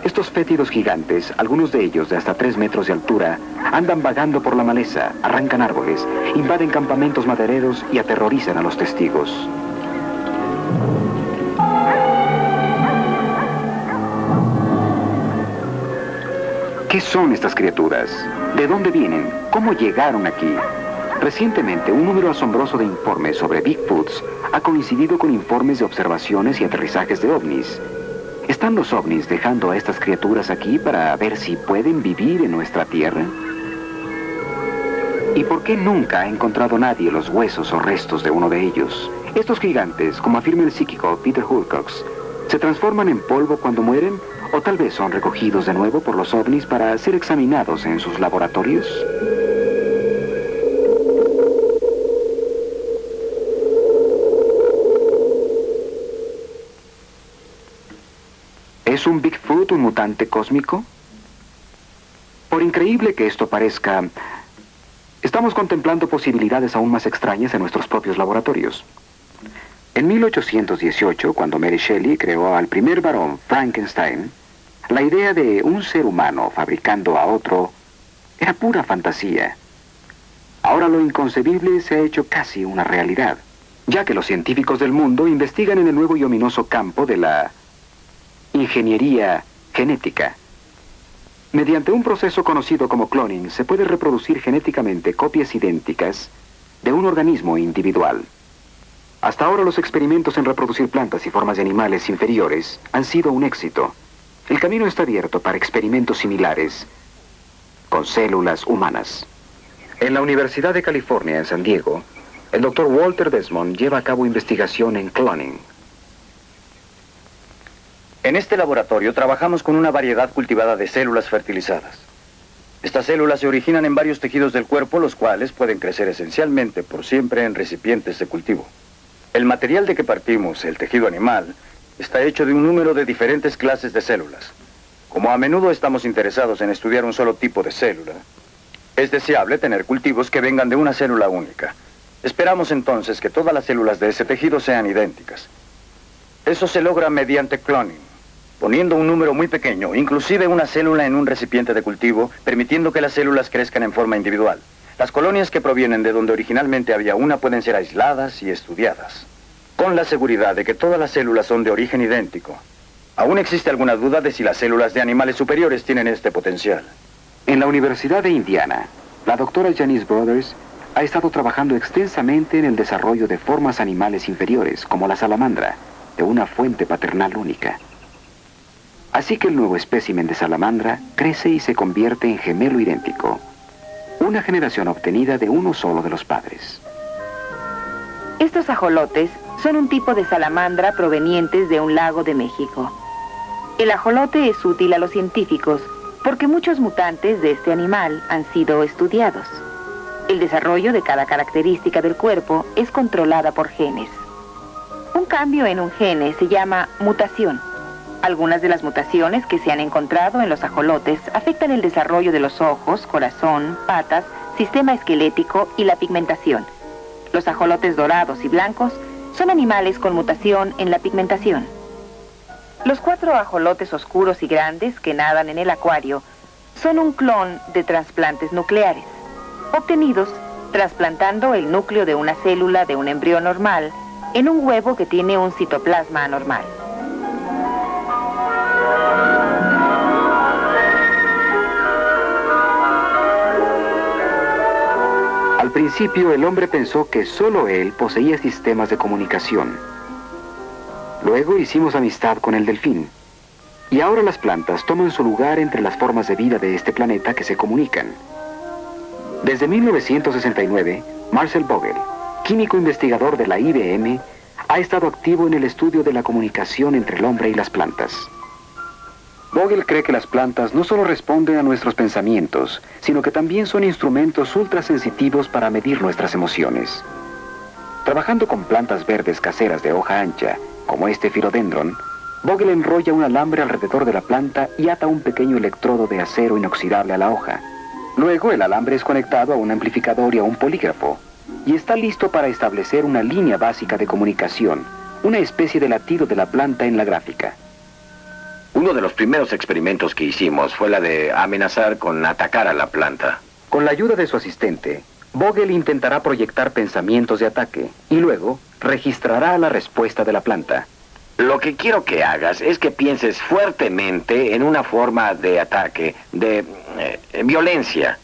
Estos fétidos gigantes, algunos de ellos de hasta 3 metros de altura, andan vagando por la maleza, arrancan árboles, invaden campamentos madereros y aterrorizan a los testigos. ¿Qué son estas criaturas? ¿De dónde vienen? ¿Cómo llegaron aquí? Recientemente, un número asombroso de informes sobre Bigfoots ha coincidido con informes de observaciones y aterrizajes de ovnis. ¿Están los ovnis dejando a estas criaturas aquí para ver si pueden vivir en nuestra tierra? ¿Y por qué nunca ha encontrado nadie los huesos o restos de uno de ellos? Estos gigantes, como afirma el psíquico Peter Hulcox, ¿se transforman en polvo cuando mueren? ¿O tal vez son recogidos de nuevo por los ovnis para ser examinados en sus laboratorios? ¿Es un Bigfoot un mutante cósmico? Por increíble que esto parezca, estamos contemplando posibilidades aún más extrañas en nuestros propios laboratorios. En 1818, cuando Mary Shelley creó al primer varón, Frankenstein, la idea de un ser humano fabricando a otro era pura fantasía. Ahora lo inconcebible se ha hecho casi una realidad, ya que los científicos del mundo investigan en el nuevo y ominoso campo de la ingeniería genética. Mediante un proceso conocido como cloning, se puede reproducir genéticamente copias idénticas de un organismo individual. Hasta ahora los experimentos en reproducir plantas y formas de animales inferiores han sido un éxito. El camino está abierto para experimentos similares con células humanas. En la Universidad de California, en San Diego, el Dr. Walter Desmond lleva a cabo investigación en cloning. En este laboratorio trabajamos con una variedad cultivada de células fertilizadas. Estas células se originan en varios tejidos del cuerpo, los cuales pueden crecer esencialmente por siempre en recipientes de cultivo. El material de que partimos, el tejido animal, está hecho de un número de diferentes clases de células. Como a menudo estamos interesados en estudiar un solo tipo de célula, es deseable tener cultivos que vengan de una célula única. Esperamos entonces que todas las células de ese tejido sean idénticas. Eso se logra mediante cloning, poniendo un número muy pequeño, inclusive una célula en un recipiente de cultivo, permitiendo que las células crezcan en forma individual. Las colonias que provienen de donde originalmente había una pueden ser aisladas y estudiadas, con la seguridad de que todas las células son de origen idéntico. Aún existe alguna duda de si las células de animales superiores tienen este potencial. En la Universidad de Indiana, la doctora Janice Brothers ha estado trabajando extensamente en el desarrollo de formas animales inferiores, como la salamandra, de una fuente paternal única. Así que el nuevo espécimen de salamandra crece y se convierte en gemelo idéntico, una generación obtenida de uno solo de los padres. Estos ajolotes son un tipo de salamandra provenientes de un lago de México. El ajolote es útil a los científicos porque muchos mutantes de este animal han sido estudiados. El desarrollo de cada característica del cuerpo es controlada por genes. Un cambio en un gene se llama mutación. Algunas de las mutaciones que se han encontrado en los ajolotes afectan el desarrollo de los ojos, corazón, patas, sistema esquelético y la pigmentación. Los ajolotes dorados y blancos son animales con mutación en la pigmentación. Los 4 ajolotes oscuros y grandes que nadan en el acuario son un clon de trasplantes nucleares, obtenidos trasplantando el núcleo de una célula de un embrión normal en un huevo que tiene un citoplasma anormal. Al principio, el hombre pensó que solo él poseía sistemas de comunicación. Luego hicimos amistad con el delfín. Y ahora las plantas toman su lugar entre las formas de vida de este planeta que se comunican. Desde 1969, Marcel Vogel, químico investigador de la IBM, ha estado activo en el estudio de la comunicación entre el hombre y las plantas. Vogel cree que las plantas no solo responden a nuestros pensamientos, sino que también son instrumentos ultrasensitivos para medir nuestras emociones. Trabajando con plantas verdes caseras de hoja ancha, como este philodendron, Vogel enrolla un alambre alrededor de la planta y ata un pequeño electrodo de acero inoxidable a la hoja. Luego el alambre es conectado a un amplificador y a un polígrafo, y está listo para establecer una línea básica de comunicación, una especie de latido de la planta en la gráfica. Uno de los primeros experimentos que hicimos fue la de amenazar con atacar a la planta. Con la ayuda de su asistente, Vogel intentará proyectar pensamientos de ataque y luego registrará la respuesta de la planta. Lo que quiero que hagas es que pienses fuertemente en una forma de ataque, de violencia.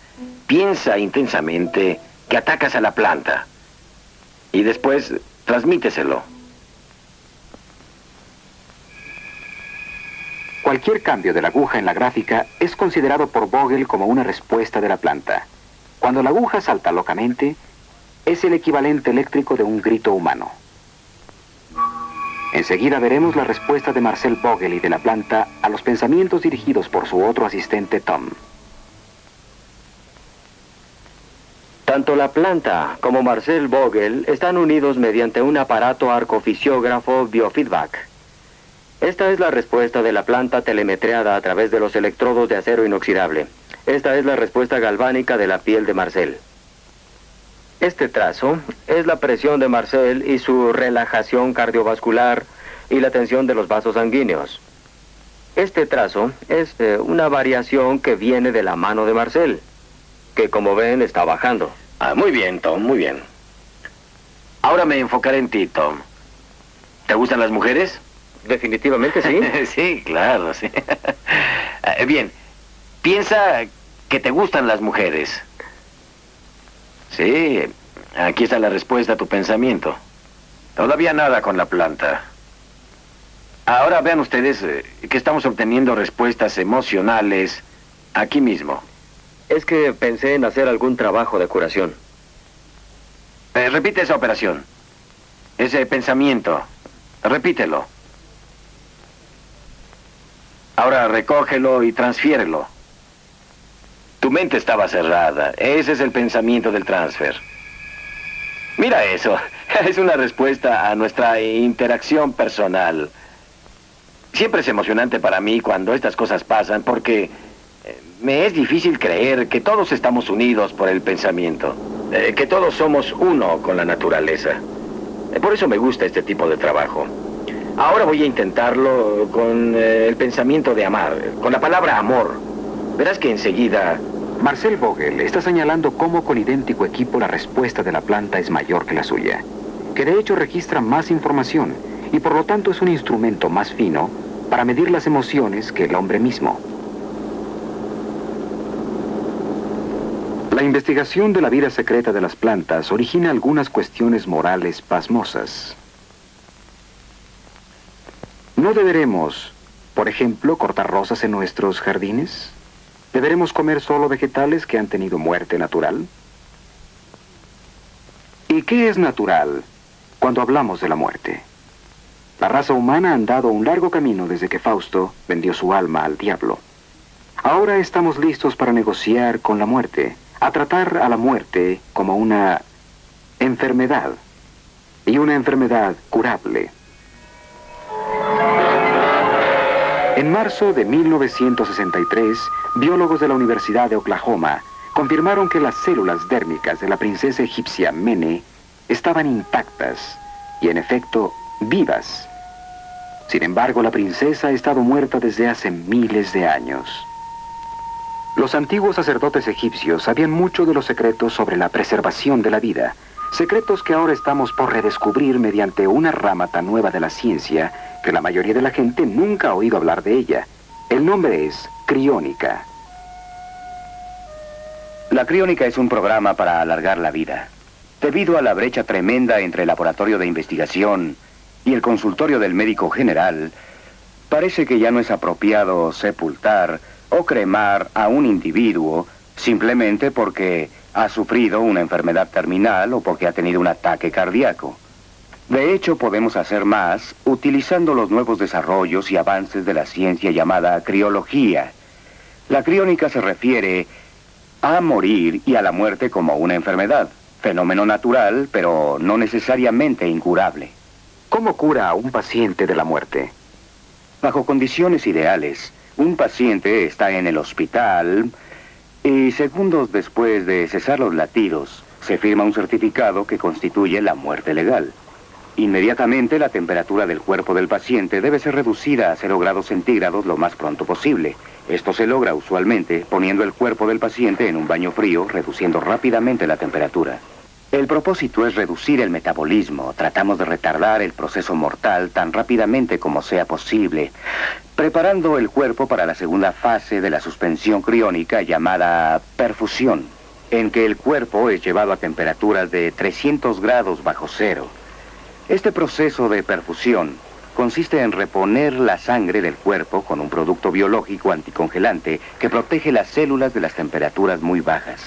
Piensa intensamente que atacas a la planta y después transmíteselo. Cualquier cambio de la aguja en la gráfica es considerado por Vogel como una respuesta de la planta. Cuando la aguja salta locamente, es el equivalente eléctrico de un grito humano. Enseguida veremos la respuesta de Marcel Vogel y de la planta a los pensamientos dirigidos por su otro asistente Tom. Tanto la planta como Marcel Vogel están unidos mediante un aparato arcofisiógrafo biofeedback. Esta es la respuesta de la planta telemetreada a través de los electrodos de acero inoxidable. Esta es la respuesta galvánica de la piel de Marcel. Este trazo es la presión de Marcel y su relajación cardiovascular y la tensión de los vasos sanguíneos. Este trazo es una variación que viene de la mano de Marcel, que como ven está bajando. Muy bien, Tom, muy bien. Ahora me enfocaré en ti, Tom. ¿Te gustan las mujeres? Definitivamente sí. Sí, claro, sí. Bien, piensa que te gustan las mujeres. Sí, aquí está la respuesta a tu pensamiento. Todavía nada con la planta. Ahora vean ustedes que estamos obteniendo respuestas emocionales aquí mismo. Es que pensé en hacer algún trabajo de curación. Repite esa operación. Ese pensamiento. Repítelo. Ahora recógelo y transfiérelo. Tu mente estaba cerrada. Ese es el pensamiento del transfer. Mira eso. Es una respuesta a nuestra interacción personal. Siempre es emocionante para mí cuando estas cosas pasan porque me es difícil creer que todos estamos unidos por el pensamiento. Que todos somos uno con la naturaleza. Por eso me gusta este tipo de trabajo. Ahora voy a intentarlo con el pensamiento de amar, con la palabra amor. Verás que enseguida... Marcel Vogel está señalando cómo con idéntico equipo la respuesta de la planta es mayor que la suya, que de hecho registra más información y por lo tanto es un instrumento más fino para medir las emociones que el hombre mismo. La investigación de la vida secreta de las plantas origina algunas cuestiones morales pasmosas. ¿No deberemos, por ejemplo, cortar rosas en nuestros jardines? ¿Deberemos comer solo vegetales que han tenido muerte natural? ¿Y qué es natural cuando hablamos de la muerte? La raza humana ha andado un largo camino desde que Fausto vendió su alma al diablo. Ahora estamos listos para negociar con la muerte, a tratar a la muerte como una enfermedad, y una enfermedad curable. En marzo de 1963, biólogos de la Universidad de Oklahoma confirmaron que las células dérmicas de la princesa egipcia Mene estaban intactas y, en efecto, vivas. Sin embargo, la princesa ha estado muerta desde hace miles de años. Los antiguos sacerdotes egipcios sabían mucho de los secretos sobre la preservación de la vida, secretos que ahora estamos por redescubrir mediante una rama tan nueva de la ciencia que la mayoría de la gente nunca ha oído hablar de ella. El nombre es criónica. La criónica es un programa para alargar la vida. Debido a la brecha tremenda entre el laboratorio de investigación y el consultorio del médico general, parece que ya no es apropiado sepultar o cremar a un individuo simplemente porque ha sufrido una enfermedad terminal o porque ha tenido un ataque cardíaco. De hecho, podemos hacer más utilizando los nuevos desarrollos y avances de la ciencia llamada criología. La criónica se refiere a morir y a la muerte como una enfermedad, fenómeno natural, pero no necesariamente incurable. ¿Cómo cura a un paciente de la muerte? Bajo condiciones ideales, un paciente está en el hospital y segundos después de cesar los latidos, se firma un certificado que constituye la muerte legal. Inmediatamente la temperatura del cuerpo del paciente debe ser reducida a 0 grados centígrados lo más pronto posible. Esto se logra usualmente poniendo el cuerpo del paciente en un baño frío, reduciendo rápidamente la temperatura. El propósito es reducir el metabolismo. Tratamos de retardar el proceso mortal tan rápidamente como sea posible, preparando el cuerpo para la segunda fase de la suspensión criónica llamada perfusión, en que el cuerpo es llevado a temperaturas de 300 grados bajo cero. Este proceso de perfusión consiste en reponer la sangre del cuerpo con un producto biológico anticongelante que protege las células de las temperaturas muy bajas.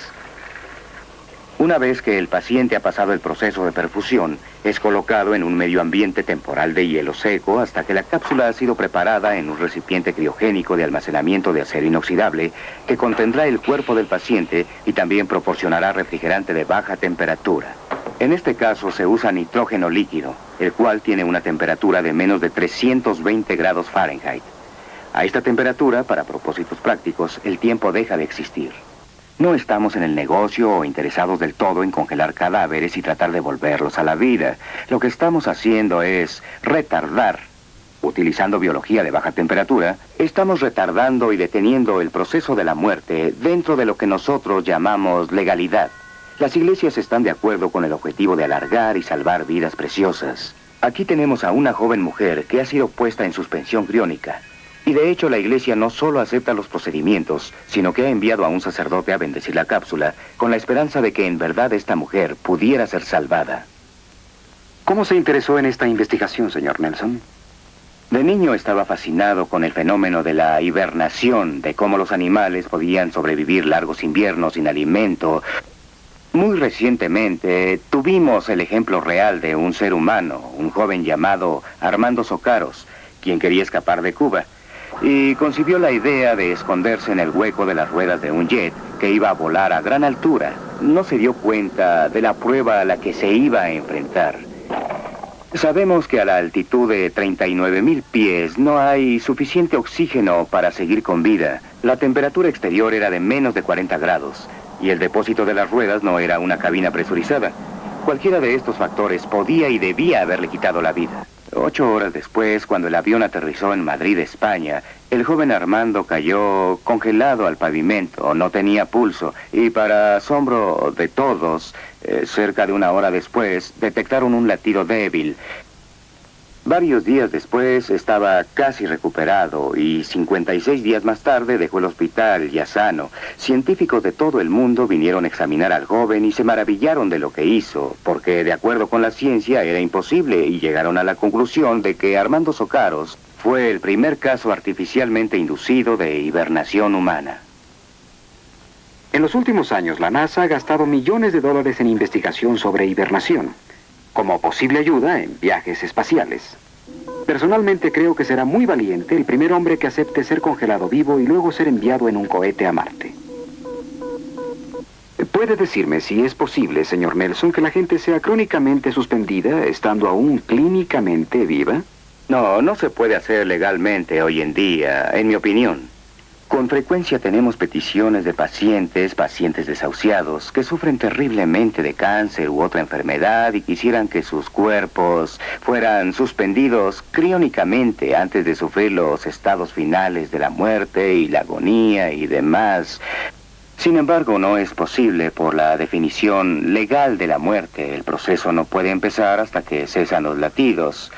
Una vez que el paciente ha pasado el proceso de perfusión, es colocado en un medio ambiente temporal de hielo seco hasta que la cápsula ha sido preparada en un recipiente criogénico de almacenamiento de acero inoxidable que contendrá el cuerpo del paciente y también proporcionará refrigerante de baja temperatura. En este caso se usa nitrógeno líquido. el cual tiene una temperatura de menos de 320 grados Fahrenheit. A esta temperatura, para propósitos prácticos, el tiempo deja de existir. No estamos en el negocio o interesados del todo en congelar cadáveres y tratar de volverlos a la vida. Lo que estamos haciendo es retardar. Utilizando biología de baja temperatura, estamos retardando y deteniendo el proceso de la muerte dentro de lo que nosotros llamamos legalidad. Las iglesias están de acuerdo con el objetivo de alargar y salvar vidas preciosas. Aquí tenemos a una joven mujer que ha sido puesta en suspensión criónica. Y de hecho la iglesia no solo acepta los procedimientos, sino que ha enviado a un sacerdote a bendecir la cápsula, con la esperanza de que en verdad esta mujer pudiera ser salvada. ¿Cómo se interesó en esta investigación, señor Nelson? De niño estaba fascinado con el fenómeno de la hibernación, de cómo los animales podían sobrevivir largos inviernos sin alimento. Muy recientemente tuvimos el ejemplo real de un ser humano, un joven llamado Armando Socaros, quien quería escapar de Cuba, y concibió la idea de esconderse en el hueco de las ruedas de un jet que iba a volar a gran altura. No se dio cuenta de la prueba a la que se iba a enfrentar. Sabemos que a la altitud de 39,000 pies no hay suficiente oxígeno para seguir con vida. La temperatura exterior era de menos de 40 grados y el depósito de las ruedas no era una cabina presurizada. Cualquiera de estos factores podía y debía haberle quitado la vida. 8 horas después, cuando el avión aterrizó en Madrid, España, el joven Armando cayó congelado al pavimento, no tenía pulso, y para asombro de todos, cerca de 1 hora después, detectaron un latido débil. Varios días después estaba casi recuperado y 56 días más tarde dejó el hospital ya sano. Científicos de todo el mundo vinieron a examinar al joven y se maravillaron de lo que hizo, porque de acuerdo con la ciencia era imposible y llegaron a la conclusión de que Armando Socaros fue el primer caso artificialmente inducido de hibernación humana. En los últimos años, la NASA ha gastado millones de dólares en investigación sobre hibernación, como posible ayuda en viajes espaciales. Personalmente creo que será muy valiente el primer hombre que acepte ser congelado vivo y luego ser enviado en un cohete a Marte. ¿Puede decirme si es posible, señor Nelson, que la gente sea crónicamente suspendida estando aún clínicamente viva? No, no se puede hacer legalmente hoy en día, en mi opinión. Con frecuencia tenemos peticiones de pacientes desahuciados, que sufren terriblemente de cáncer u otra enfermedad y quisieran que sus cuerpos fueran suspendidos criónicamente antes de sufrir los estados finales de la muerte y la agonía y demás. Sin embargo, no es posible por la definición legal de la muerte. El proceso no puede empezar hasta que cesan los latidos.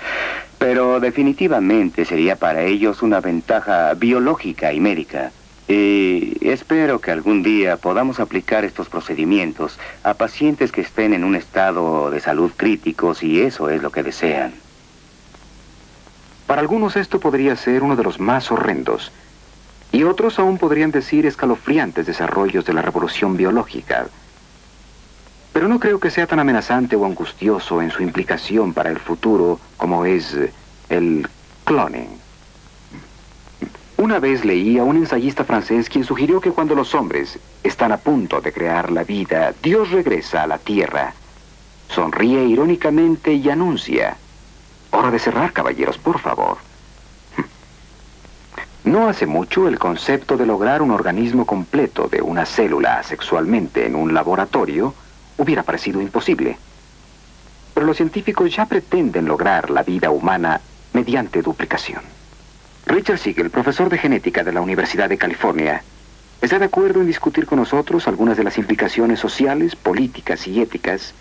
Pero definitivamente sería para ellos una ventaja biológica y médica. Y espero que algún día podamos aplicar estos procedimientos a pacientes que estén en un estado de salud crítico, si eso es lo que desean. Para algunos esto podría ser uno de los más horrendos, y otros aún podrían decir escalofriantes desarrollos de la revolución biológica. Pero no creo que sea tan amenazante o angustioso en su implicación para el futuro como es el cloning. Una vez leí a un ensayista francés quien sugirió que cuando los hombres están a punto de crear la vida, Dios regresa a la tierra, sonríe irónicamente y anuncia: hora de cerrar, caballeros, por favor. No hace mucho el concepto de lograr un organismo completo de una célula sexualmente en un laboratorio hubiera parecido imposible. Pero los científicos ya pretenden lograr la vida humana mediante duplicación. Richard Siegel, profesor de genética de la Universidad de California, está de acuerdo en discutir con nosotros algunas de las implicaciones sociales, políticas y éticas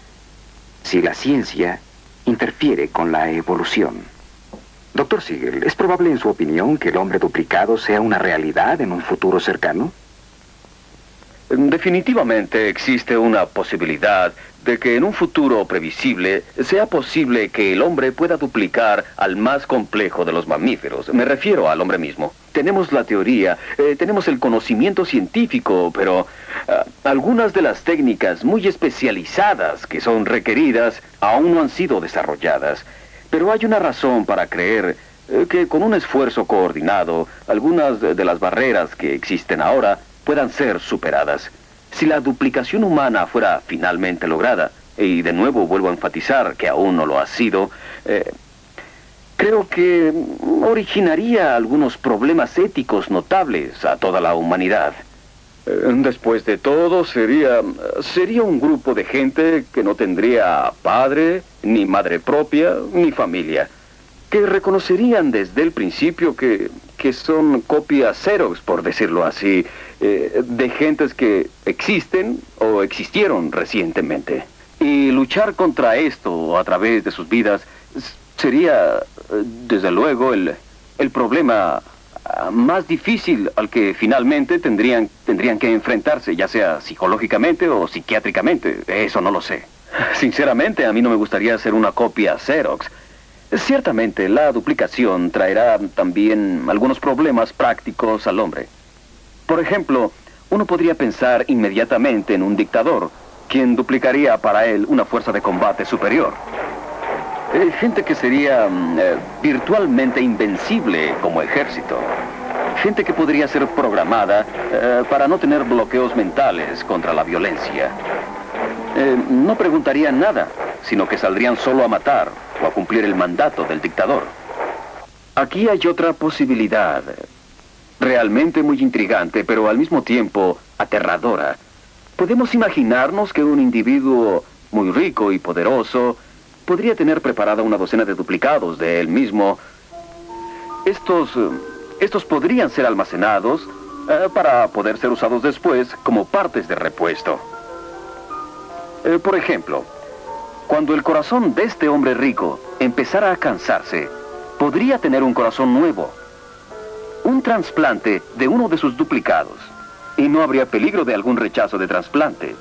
si la ciencia interfiere con la evolución. Doctor Siegel, ¿es probable en su opinión que el hombre duplicado sea una realidad en un futuro cercano? Definitivamente existe una posibilidad de que en un futuro previsible sea posible que el hombre pueda duplicar al más complejo de los mamíferos. Me refiero al hombre mismo. Tenemos la teoría, tenemos el conocimiento científico, pero algunas de las técnicas muy especializadas que son requeridas aún no han sido desarrolladas. Pero hay una razón para creer que con un esfuerzo coordinado, algunas de las barreras que existen ahora puedan ser superadas. Si la duplicación humana fuera finalmente lograda, y de nuevo vuelvo a enfatizar que aún no lo ha sido, creo que originaría algunos problemas éticos notables a toda la humanidad. Después de todo, sería un grupo de gente que no tendría padre, ni madre propia, ni familia, que reconocerían desde el principio que son copias Xerox, por decirlo así, de gentes que existen o existieron recientemente. Y luchar contra esto a través de sus vidas sería, desde luego, el problema más difícil al que finalmente tendrían que enfrentarse, ya sea psicológicamente o psiquiátricamente. Eso no lo sé. Sinceramente, a mí no me gustaría hacer una copia Xerox. Ciertamente, la duplicación traerá también algunos problemas prácticos al hombre. Por ejemplo, uno podría pensar inmediatamente en un dictador, quien duplicaría para él una fuerza de combate superior. Gente que sería virtualmente invencible como ejército. Gente que podría ser programada para no tener bloqueos mentales contra la violencia. No preguntarían nada, sino que saldrían solo a matar o a cumplir el mandato del dictador. Aquí hay otra posibilidad, realmente muy intrigante, pero al mismo tiempo aterradora. Podemos imaginarnos que un individuo muy rico y poderoso podría tener preparada una docena de duplicados de él mismo. Estos podrían ser almacenados para poder ser usados después como partes de repuesto. Por ejemplo, cuando el corazón de este hombre rico empezara a cansarse, podría tener un corazón nuevo, un trasplante de uno de sus duplicados, y no habría peligro de algún rechazo de trasplante.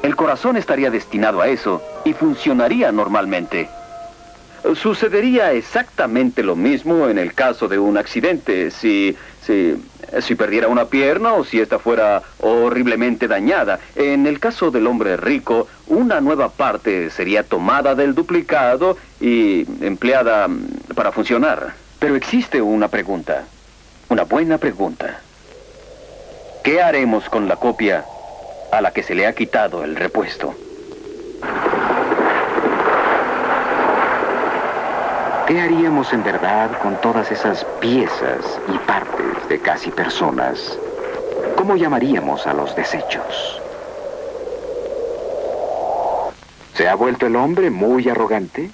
El corazón estaría destinado a eso y funcionaría normalmente. Sucedería exactamente lo mismo en el caso de un accidente, si perdiera una pierna o si ésta fuera horriblemente dañada. En el caso del hombre rico, una nueva parte sería tomada del duplicado y empleada para funcionar. Pero existe una pregunta, una buena pregunta. ¿Qué haremos con la copia a la que se le ha quitado el repuesto? ¿Qué haríamos en verdad con todas esas piezas y partes de casi personas? ¿Cómo llamaríamos a los desechos? ¿Se ha vuelto el hombre muy arrogante?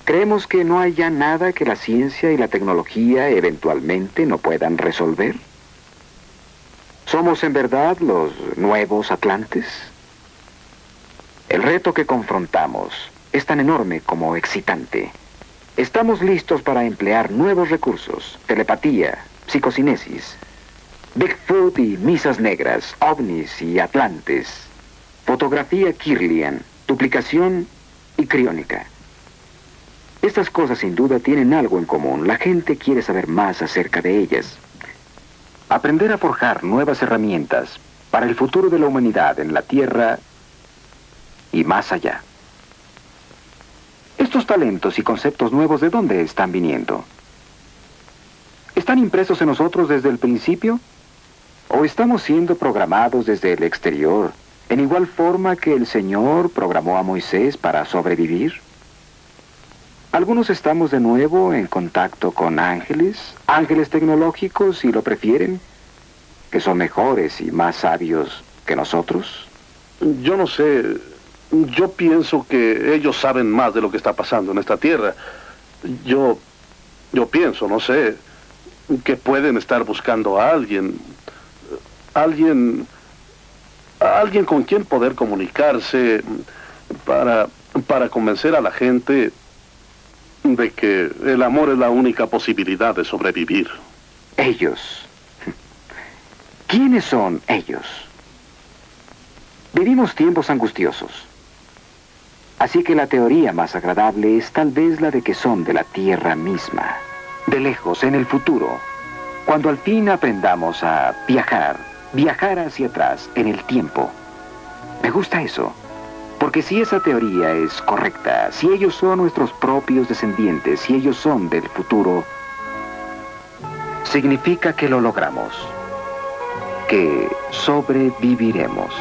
¿Creemos que no hay ya nada que la ciencia y la tecnología eventualmente no puedan resolver? ¿Somos en verdad los nuevos Atlantes? El reto que confrontamos es tan enorme como excitante. Estamos listos para emplear nuevos recursos: telepatía, psicocinesis, Bigfoot y misas negras, ovnis y atlantes, fotografía Kirlian, duplicación y criónica. Estas cosas sin duda tienen algo en común. La gente quiere saber más acerca de ellas. Aprender a forjar nuevas herramientas para el futuro de la humanidad en la Tierra y más allá. Estos talentos y conceptos nuevos, ¿de dónde están viniendo? ¿Están impresos en nosotros desde el principio? ¿O estamos siendo programados desde el exterior, en igual forma que el Señor programó a Moisés para sobrevivir? Algunos estamos de nuevo en contacto con ángeles tecnológicos, si lo prefieren, que son mejores y más sabios que nosotros. Yo no sé. Yo pienso que ellos saben más de lo que está pasando en esta tierra. Yo pienso, no sé, que pueden estar buscando a alguien con quien poder comunicarse para convencer a la gente de que el amor es la única posibilidad de sobrevivir. Ellos. ¿Quiénes son ellos? Vivimos tiempos angustiosos. Así que la teoría más agradable es tal vez la de que son de la Tierra misma, de lejos, en el futuro, cuando al fin aprendamos a viajar hacia atrás en el tiempo. Me gusta eso, porque si esa teoría es correcta, si ellos son nuestros propios descendientes, si ellos son del futuro, significa que lo logramos, que sobreviviremos.